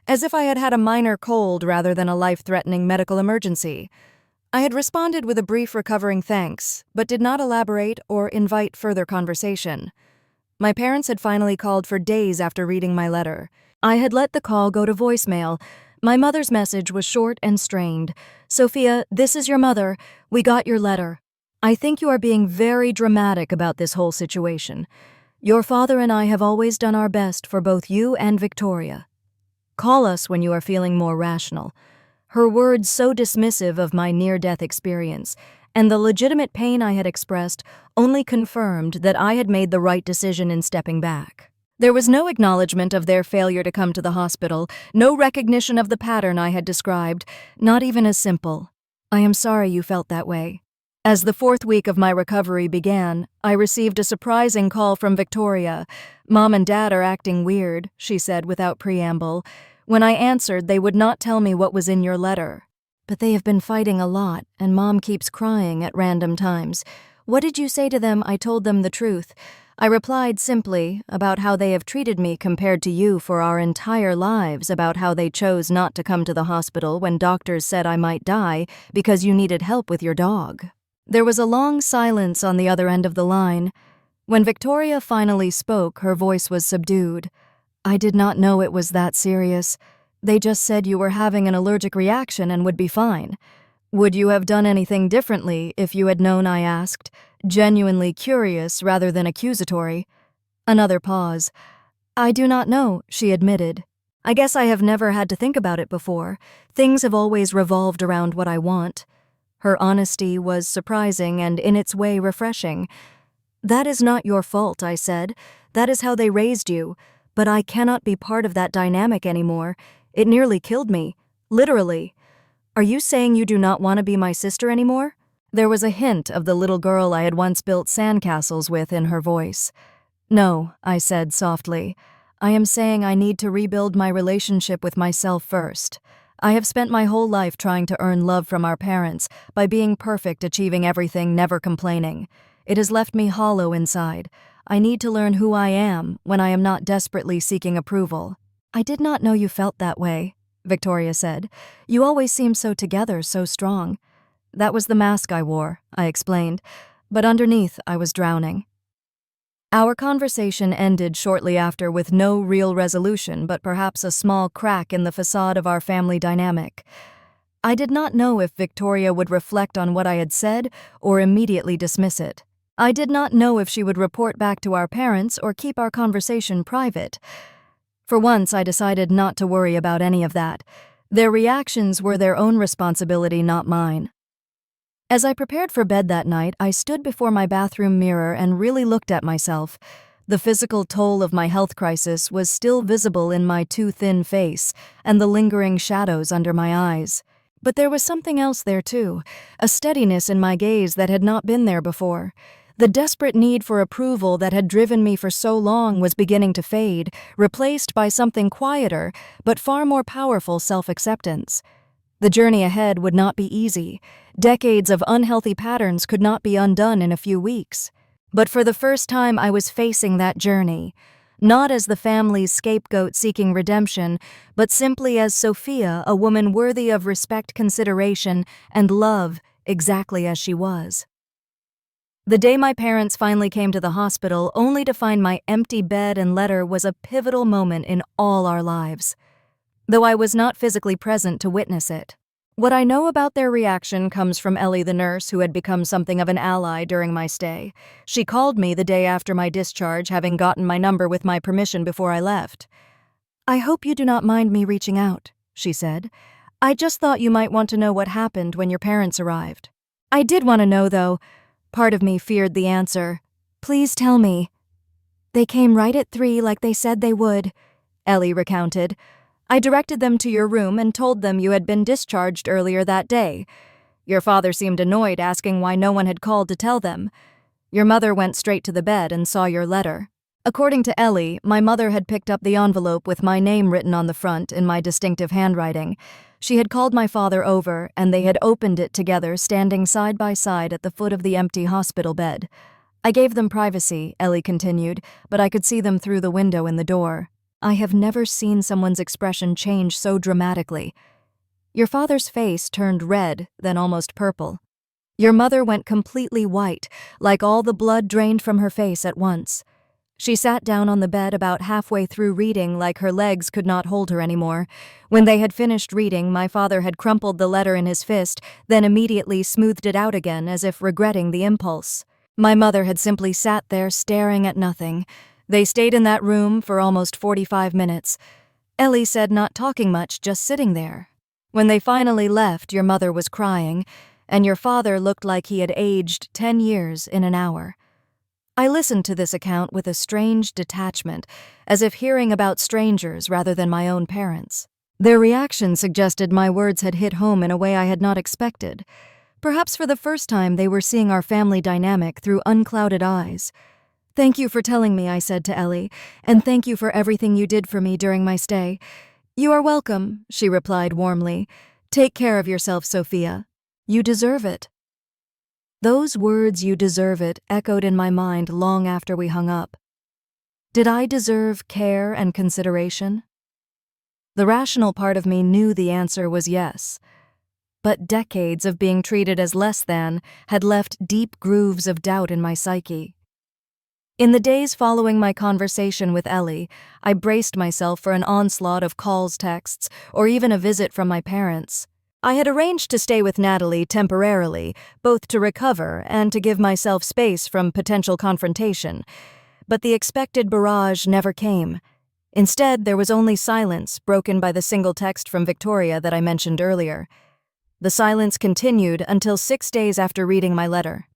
as if I had had a minor cold rather than a life-threatening medical emergency. I had responded with a brief recovering thanks, but did not elaborate or invite further conversation. My parents had finally called for days after reading my letter. I had let the call go to voicemail. My mother's message was short and strained. "Sophia, this is your mother. We got your letter. I think you are being very dramatic about this whole situation. Your father and I have always done our best for both you and Victoria. Call us when you are feeling more rational." Her words so dismissive of my near-death experience, and the legitimate pain I had expressed, only confirmed that I had made the right decision in stepping back. There was no acknowledgement of their failure to come to the hospital, no recognition of the pattern I had described, not even a simple, "I am sorry you felt that way." As the 4th week of my recovery began, I received a surprising call from Victoria. "Mom and Dad are acting weird," she said without preamble. When I answered, they would not tell me what was in your letter. "But they have been fighting a lot, and Mom keeps crying at random times. What did you say to them?" I told them the truth. I replied simply about how they have treated me compared to you for our entire lives, about how they chose not to come to the hospital when doctors said I might die because you needed help with your dog. There was a long silence on the other end of the line. When Victoria finally spoke, her voice was subdued. "I did not know it was that serious. They just said you were having an allergic reaction and would be fine." "Would you have done anything differently if you had known?" I asked, genuinely curious rather than accusatory. Another pause. "I do not know," she admitted. "I guess I have never had to think about it before. Things have always revolved around what I want." Her honesty was surprising and, in its way, refreshing. "That is not your fault," I said. "That is how they raised you. But I cannot be part of that dynamic anymore. It nearly killed me. Literally." "Are you saying you do not want to be my sister anymore?" There was a hint of the little girl I had once built sandcastles with in her voice. "No," I said softly. "I am saying I need to rebuild my relationship with myself first. I have spent my whole life trying to earn love from our parents by being perfect, achieving everything, never complaining. It has left me hollow inside. I need to learn who I am when I am not desperately seeking approval." "I did not know you felt that way," Victoria said. "You always seemed so together, so strong." "That was the mask I wore," I explained, "but underneath I was drowning." Our conversation ended shortly after with no real resolution, but perhaps a small crack in the facade of our family dynamic. I did not know if Victoria would reflect on what I had said or immediately dismiss it. I did not know if she would report back to our parents or keep our conversation private. For once, I decided not to worry about any of that. Their reactions were their own responsibility, not mine. As I prepared for bed that night, I stood before my bathroom mirror and really looked at myself. The physical toll of my health crisis was still visible in my too thin face and the lingering shadows under my eyes. But there was something else there too, a steadiness in my gaze that had not been there before. The desperate need for approval that had driven me for so long was beginning to fade, replaced by something quieter, but far more powerful self-acceptance. The journey ahead would not be easy. Decades of unhealthy patterns could not be undone in a few weeks. But for the first time, I was facing that journey, not as the family's scapegoat seeking redemption, but simply as Sophia, a woman worthy of respect, consideration, and love, exactly as she was. The day my parents finally came to the hospital, only to find my empty bed and letter, was a pivotal moment in all our lives, though I was not physically present to witness it. What I know about their reaction comes from Ellie, the nurse, who had become something of an ally during my stay. She called me the day after my discharge, having gotten my number with my permission before I left. "I hope you do not mind me reaching out," she said. "I just thought you might want to know what happened when your parents arrived." I did want to know, though. Part of me feared the answer. "Please tell me." They came right at 3 like they said they would, Ellie recounted. I directed them to your room and told them you had been discharged earlier that day. Your father seemed annoyed, asking why no one had called to tell them. Your mother went straight to the bed and saw your letter. According to Ellie, my mother had picked up the envelope with my name written on the front in my distinctive handwriting. She had called my father over, and they had opened it together, standing side by side at the foot of the empty hospital bed. I gave them privacy, Ellie continued, but I could see them through the window in the door. I have never seen someone's expression change so dramatically. Your father's face turned red, then almost purple. Your mother went completely white, like all the blood drained from her face at once. She sat down on the bed about halfway through reading, like her legs could not hold her anymore. When they had finished reading, my father had crumpled the letter in his fist, then immediately smoothed it out again as if regretting the impulse. My mother had simply sat there staring at nothing. They stayed in that room for almost 45 minutes. Ellie said not talking much, just sitting there. When they finally left, your mother was crying, and your father looked like he had aged 10 years in an hour. I listened to this account with a strange detachment, as if hearing about strangers rather than my own parents. Their reaction suggested my words had hit home in a way I had not expected. Perhaps for the first time they were seeing our family dynamic through unclouded eyes. Thank you for telling me, I said to Ellie, and thank you for everything you did for me during my stay. You are welcome, she replied warmly. Take care of yourself, Sophia. You deserve it. Those words, "you deserve it," echoed in my mind long after we hung up. Did I deserve care and consideration? The rational part of me knew the answer was yes. But decades of being treated as less than had left deep grooves of doubt in my psyche. In the days following my conversation with Ellie, I braced myself for an onslaught of calls, texts, or even a visit from my parents. I had arranged to stay with Natalie temporarily, both to recover and to give myself space from potential confrontation. But the expected barrage never came. Instead, there was only silence, broken by the single text from Victoria that I mentioned earlier. The silence continued until 6 days after reading my letter.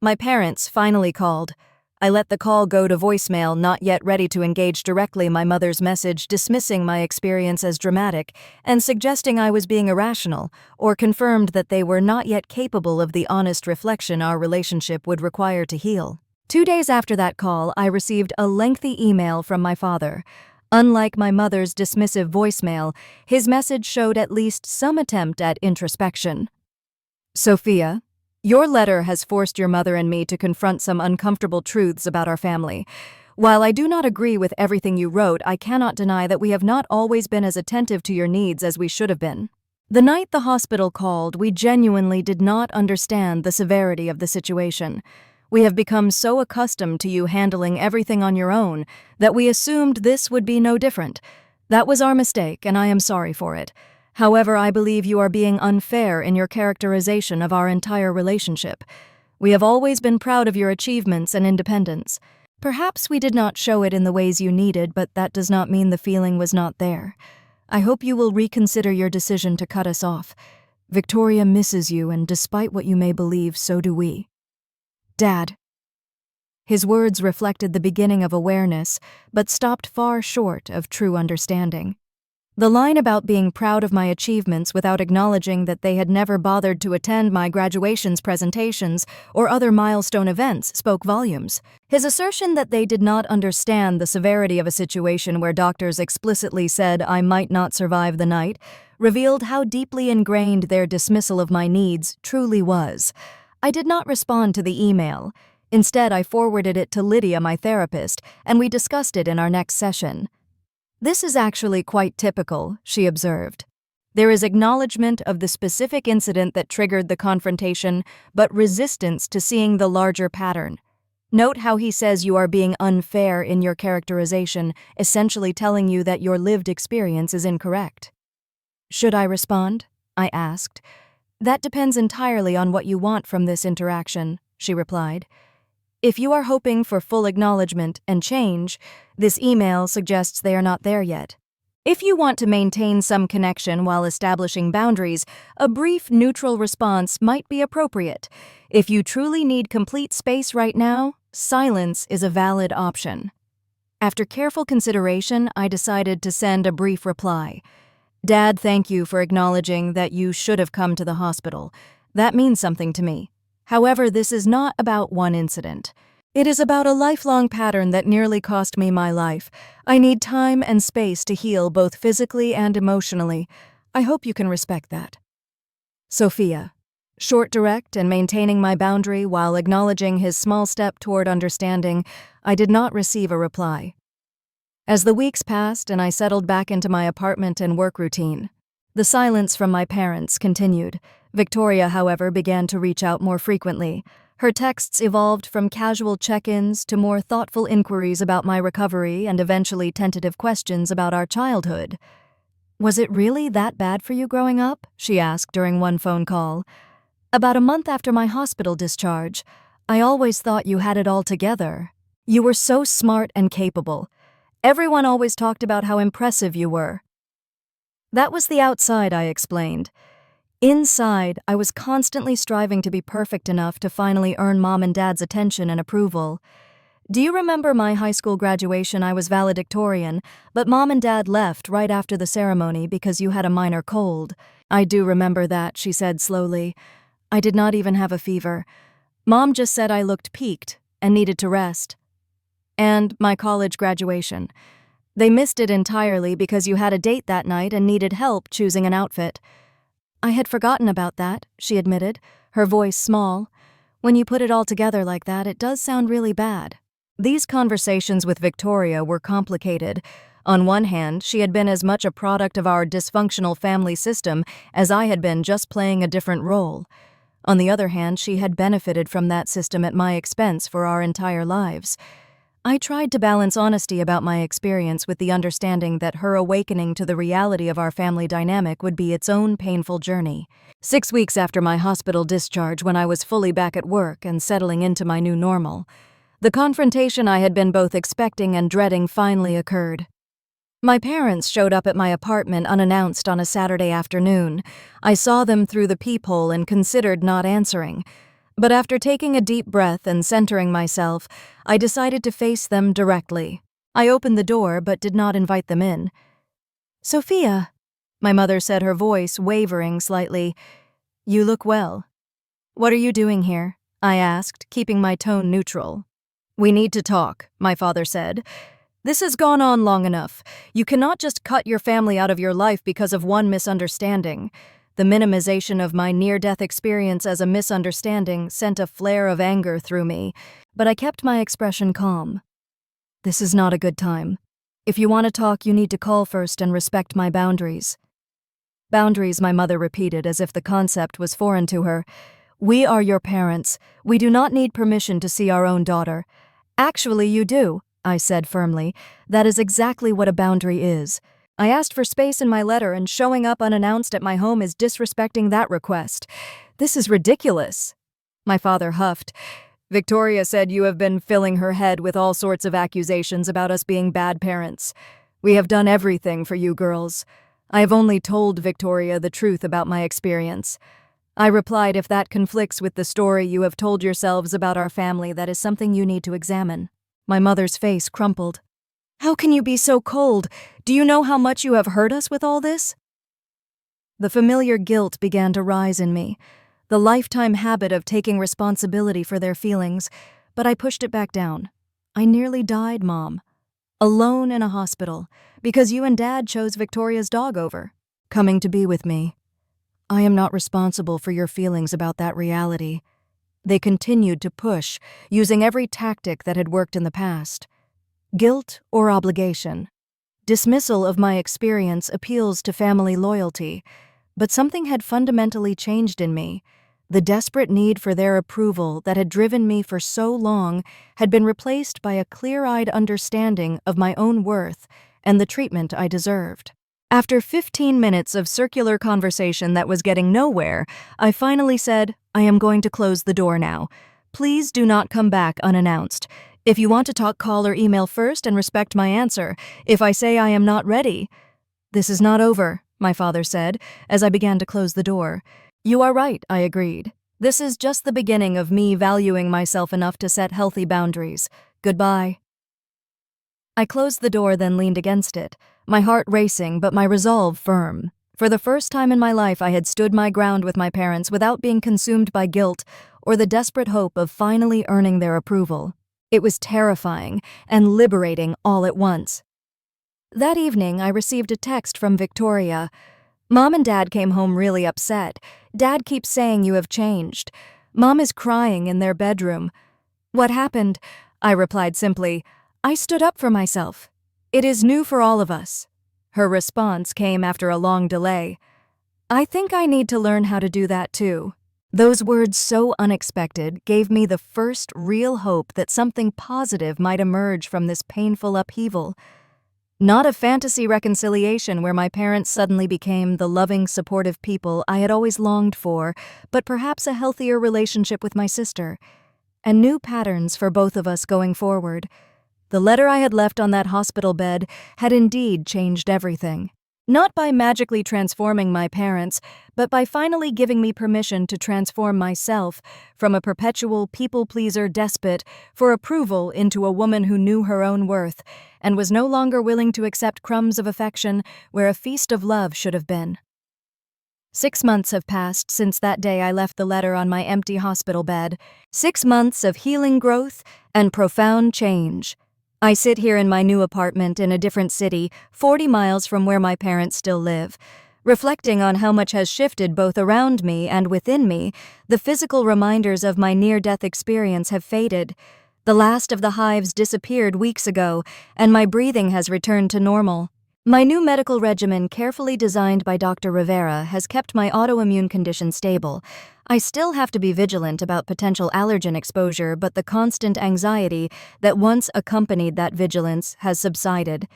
My parents finally called. I let the call go to voicemail, not yet ready to engage directly my mother's message, dismissing my experience as dramatic and suggesting I was being irrational, or confirmed that they were not yet capable of the honest reflection our relationship would require to heal. 2 days after that call, I received a lengthy email from my father. Unlike my mother's dismissive voicemail, his message showed at least some attempt at introspection. Sophia, your letter has forced your mother and me to confront some uncomfortable truths about our family. While I do not agree with everything you wrote, I cannot deny that we have not always been as attentive to your needs as we should have been. The night the hospital called, we genuinely did not understand the severity of the situation. We have become so accustomed to you handling everything on your own that we assumed this would be no different. That was our mistake, and I am sorry for it. However, I believe you are being unfair in your characterization of our entire relationship. We have always been proud of your achievements and independence. Perhaps we did not show it in the ways you needed, but that does not mean the feeling was not there. I hope you will reconsider your decision to cut us off. Victoria misses you, and despite what you may believe, so do we. Dad. His words reflected the beginning of awareness, but stopped far short of true understanding. The line about being proud of my achievements without acknowledging that they had never bothered to attend my graduation's presentations or other milestone events spoke volumes. His assertion that they did not understand the severity of a situation where doctors explicitly said I might not survive the night revealed how deeply ingrained their dismissal of my needs truly was. I did not respond to the email. Instead, I forwarded it to Lydia, my therapist, and we discussed it in our next session. This is actually quite typical, she observed. There is acknowledgement of the specific incident that triggered the confrontation, but resistance to seeing the larger pattern. Note how he says you are being unfair in your characterization, essentially telling you that your lived experience is incorrect. Should I respond? I asked. That depends entirely on what you want from this interaction, she replied. If you are hoping for full acknowledgement and change, this email suggests they are not there yet. If you want to maintain some connection while establishing boundaries, a brief, neutral response might be appropriate. If you truly need complete space right now, silence is a valid option. After careful consideration, I decided to send a brief reply. Dad, thank you for acknowledging that you should have come to the hospital. That means something to me. However, this is not about one incident. It is about a lifelong pattern that nearly cost me my life. I need time and space to heal both physically and emotionally. I hope you can respect that. Sophia. Short, direct, and maintaining my boundary while acknowledging his small step toward understanding, I did not receive a reply. As the weeks passed and I settled back into my apartment and work routine, the silence from my parents continued. Victoria, however, began to reach out more frequently. Her texts evolved from casual check-ins to more thoughtful inquiries about my recovery and eventually tentative questions about our childhood. Was it really that bad for you growing up? She asked during one phone call. About a month after my hospital discharge, I always thought you had it all together. You were so smart and capable. Everyone always talked about how impressive you were. That was the outside, I explained. Inside, I was constantly striving to be perfect enough to finally earn Mom and Dad's attention and approval. Do you remember my high school graduation? I was valedictorian, but Mom and Dad left right after the ceremony because you had a minor cold. I do remember that, she said slowly. I did not even have a fever. Mom just said I looked peaked and needed to rest. And my college graduation. They missed it entirely because you had a date that night and needed help choosing an outfit. I had forgotten about that, she admitted, her voice small. When you put it all together like that, it does sound really bad. These conversations with Victoria were complicated. On one hand, she had been as much a product of our dysfunctional family system as I had been just playing a different role. On the other hand, she had benefited from that system at my expense for our entire lives. I tried to balance honesty about my experience with the understanding that her awakening to the reality of our family dynamic would be its own painful journey. 6 weeks after my hospital discharge, when I was fully back at work and settling into my new normal, the confrontation I had been both expecting and dreading finally occurred. My parents showed up at my apartment unannounced on a Saturday afternoon. I saw them through the peephole and considered not answering. But after taking a deep breath and centering myself, I decided to face them directly. I opened the door but did not invite them in. Sophia, my mother said, her voice wavering slightly. You look well. What are you doing here? I asked, keeping my tone neutral. We need to talk, my father said. This has gone on long enough. You cannot just cut your family out of your life because of one misunderstanding. The minimization of my near-death experience as a misunderstanding sent a flare of anger through me, but I kept my expression calm. This is not a good time. If you want to talk, you need to call first and respect my boundaries. Boundaries, my mother repeated as if the concept was foreign to her. We are your parents. We do not need permission to see our own daughter. Actually, you do, I said firmly. That is exactly what a boundary is. I asked for space in my letter, and showing up unannounced at my home is disrespecting that request. This is ridiculous. My father huffed. Victoria said you have been filling her head with all sorts of accusations about us being bad parents. We have done everything for you girls. I have only told Victoria the truth about my experience. I replied, if that conflicts with the story you have told yourselves about our family, that is something you need to examine. My mother's face crumpled. How can you be so cold? Do you know how much you have hurt us with all this? The familiar guilt began to rise in me, the lifetime habit of taking responsibility for their feelings, but I pushed it back down. I nearly died, Mom. Alone in a hospital, because you and Dad chose Victoria's dog over, coming to be with me. I am not responsible for your feelings about that reality. They continued to push, using every tactic that had worked in the past. Guilt or obligation. Dismissal of my experience appeals to family loyalty, but something had fundamentally changed in me. The desperate need for their approval that had driven me for so long had been replaced by a clear-eyed understanding of my own worth and the treatment I deserved. After 15 minutes of circular conversation that was getting nowhere, I finally said, I am going to close the door now. Please do not come back unannounced. If you want to talk, call or email first and respect my answer. If I say I am not ready. This is not over, my father said, as I began to close the door. You are right, I agreed. This is just the beginning of me valuing myself enough to set healthy boundaries. Goodbye. I closed the door, then leaned against it, my heart racing but my resolve firm. For the first time in my life, I had stood my ground with my parents without being consumed by guilt or the desperate hope of finally earning their approval. It was terrifying and liberating all at once. That evening, I received a text from Victoria. "Mom and Dad came home really upset. Dad keeps saying you have changed. Mom is crying in their bedroom." "What happened?" I replied simply, "I stood up for myself. It is new for all of us." Her response came after a long delay. "I think I need to learn how to do that too." Those words, so unexpected, gave me the first real hope that something positive might emerge from this painful upheaval. Not a fantasy reconciliation where my parents suddenly became the loving, supportive people I had always longed for, but perhaps a healthier relationship with my sister, and new patterns for both of us going forward. The letter I had left on that hospital bed had indeed changed everything. Not by magically transforming my parents, but by finally giving me permission to transform myself from a perpetual people-pleaser despot for approval into a woman who knew her own worth and was no longer willing to accept crumbs of affection where a feast of love should have been. 6 months have passed since that day I left the letter on my empty hospital bed. 6 months of healing growth and profound change. I sit here in my new apartment in a different city, 40 miles from where my parents still live. Reflecting on how much has shifted both around me and within me, the physical reminders of my near-death experience have faded. The last of the hives disappeared weeks ago, and my breathing has returned to normal. My new medical regimen, carefully designed by Dr. Rivera, has kept my autoimmune condition stable. I still have to be vigilant about potential allergen exposure, but the constant anxiety that once accompanied that vigilance has subsided.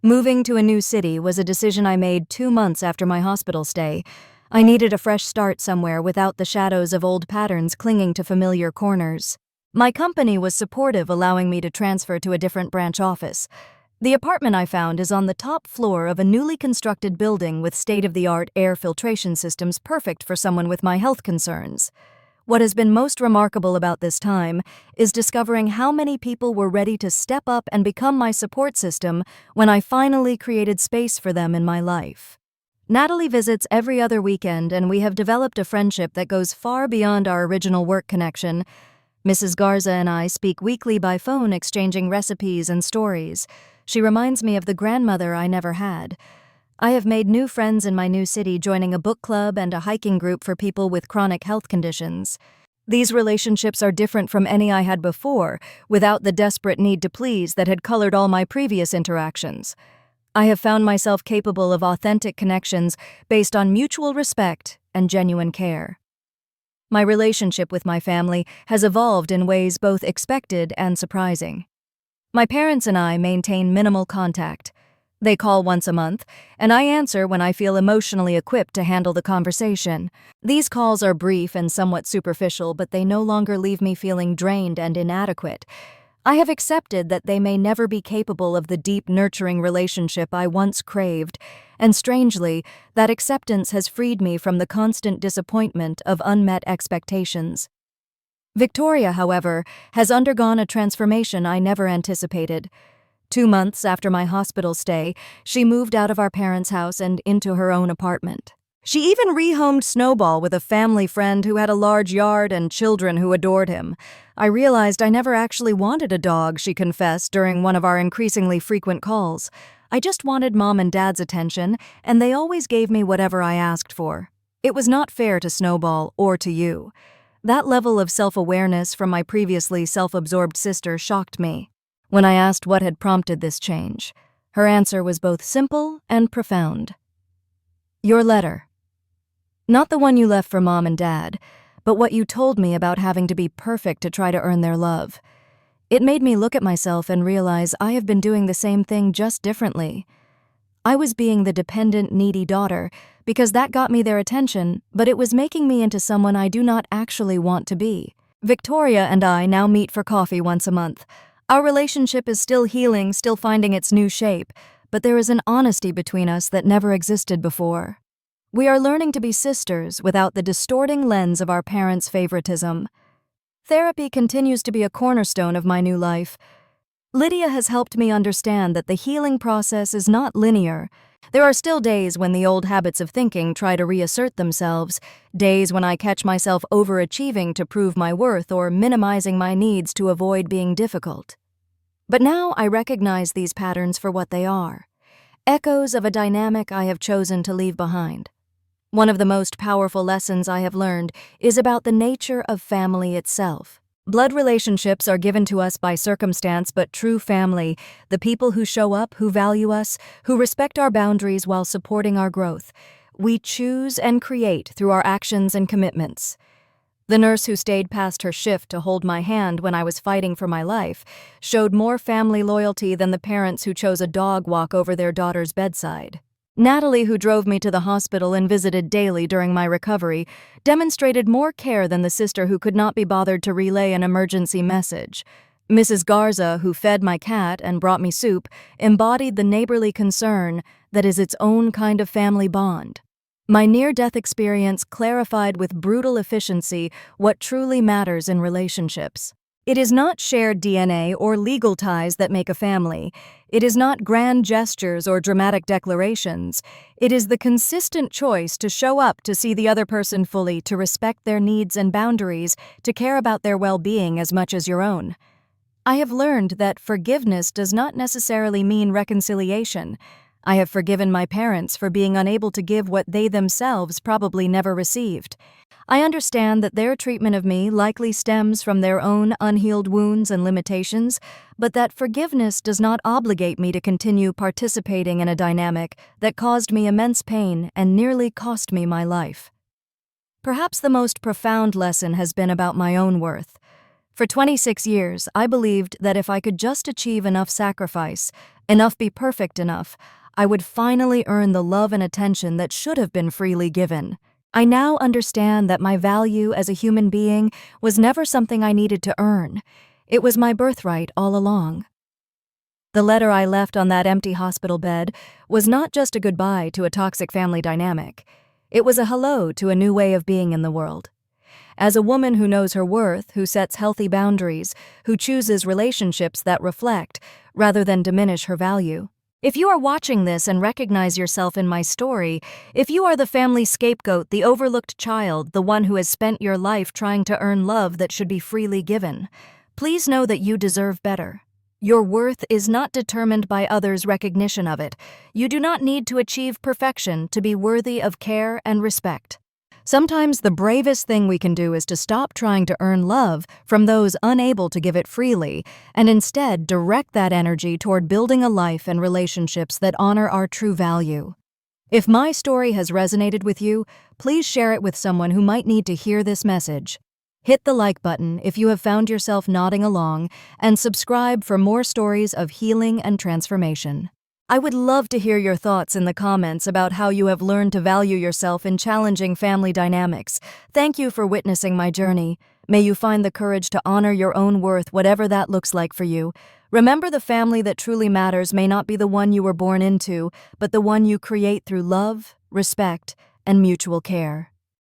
Moving to a new city was a decision I made 2 months after my hospital stay. I needed a fresh start somewhere without the shadows of old patterns clinging to familiar corners. My company was supportive, allowing me to transfer to a different branch office. The apartment I found is on the top floor of a newly constructed building with state-of-the-art air filtration systems perfect for someone with my health concerns. What has been most remarkable about this time is discovering how many people were ready to step up and become my support system when I finally created space for them in my life. Natalie visits every other weekend, and we have developed a friendship that goes far beyond our original work connection. Mrs. Garza and I speak weekly by phone, exchanging recipes and stories. She reminds me of the grandmother I never had. I have made new friends in my new city, joining a book club and a hiking group for people with chronic health conditions. These relationships are different from any I had before, without the desperate need to please that had colored all my previous interactions. I have found myself capable of authentic connections based on mutual respect and genuine care. My relationship with my family has evolved in ways both expected and surprising. My parents and I maintain minimal contact. They call once a month, and I answer when I feel emotionally equipped to handle the conversation. These calls are brief and somewhat superficial, but they no longer leave me feeling drained and inadequate. I have accepted that they may never be capable of the deep, nurturing relationship I once craved, and strangely, that acceptance has freed me from the constant disappointment of unmet expectations. Victoria, however, has undergone a transformation I never anticipated. 2 months after my hospital stay, she moved out of our parents' house and into her own apartment. She even rehomed Snowball with a family friend who had a large yard and children who adored him. I realized I never actually wanted a dog, she confessed during one of our increasingly frequent calls. I just wanted Mom and Dad's attention, and they always gave me whatever I asked for. It was not fair to Snowball or to you. That level of self-awareness from my previously self-absorbed sister shocked me. When I asked what had prompted this change, her answer was both simple and profound. "Your letter. Not the one you left for Mom and Dad, but what you told me about having to be perfect to try to earn their love. It made me look at myself and realize I have been doing the same thing, just differently. I was being the dependent, needy daughter because that got me their attention, but it was making me into someone I do not actually want to be." Victoria and I now meet for coffee once a month. Our relationship is still healing, still finding its new shape, but there is an honesty between us that never existed before. We are learning to be sisters without the distorting lens of our parents' favoritism. Therapy continues to be a cornerstone of my new life. Lydia has helped me understand that the healing process is not linear. There are still days when the old habits of thinking try to reassert themselves, days when I catch myself overachieving to prove my worth or minimizing my needs to avoid being difficult. But now I recognize these patterns for what they are, echoes of a dynamic I have chosen to leave behind. One of the most powerful lessons I have learned is about the nature of family itself. Blood relationships are given to us by circumstance, but true family, the people who show up, who value us, who respect our boundaries while supporting our growth, we choose and create through our actions and commitments. The nurse who stayed past her shift to hold my hand when I was fighting for my life showed more family loyalty than the parents who chose a dog walk over their daughter's bedside. Natalie, who drove me to the hospital and visited daily during my recovery, demonstrated more care than the sister who could not be bothered to relay an emergency message. Mrs. Garza, who fed my cat and brought me soup, embodied the neighborly concern that is its own kind of family bond. My near-death experience clarified with brutal efficiency what truly matters in relationships. It is not shared DNA or legal ties that make a family. It is not grand gestures or dramatic declarations. It is the consistent choice to show up to see the other person fully, to respect their needs and boundaries, to care about their well-being as much as your own. I have learned that forgiveness does not necessarily mean reconciliation. I have forgiven my parents for being unable to give what they themselves probably never received. I understand that their treatment of me likely stems from their own unhealed wounds and limitations, but that forgiveness does not obligate me to continue participating in a dynamic that caused me immense pain and nearly cost me my life. Perhaps the most profound lesson has been about my own worth. For 26 years, I believed that if I could just achieve enough sacrifice, enough be perfect enough, I would finally earn the love and attention that should have been freely given. I now understand that my value as a human being was never something I needed to earn. It was my birthright all along. The letter I left on that empty hospital bed was not just a goodbye to a toxic family dynamic. It was a hello to a new way of being in the world. As a woman who knows her worth, who sets healthy boundaries, who chooses relationships that reflect rather than diminish her value. If you are watching this and recognize yourself in my story, if you are the family scapegoat, the overlooked child, the one who has spent your life trying to earn love that should be freely given, please know that you deserve better. Your worth is not determined by others' recognition of it. You do not need to achieve perfection to be worthy of care and respect. Sometimes the bravest thing we can do is to stop trying to earn love from those unable to give it freely, and instead direct that energy toward building a life and relationships that honor our true value. If my story has resonated with you, please share it with someone who might need to hear this message. Hit the like button if you have found yourself nodding along, and subscribe for more stories of healing and transformation. I would love to hear your thoughts in the comments about how you have learned to value yourself in challenging family dynamics. Thank you for witnessing my journey. May you find the courage to honor your own worth, whatever that looks like for you. Remember, the family that truly matters may not be the one you were born into, but the one you create through love, respect, and mutual care.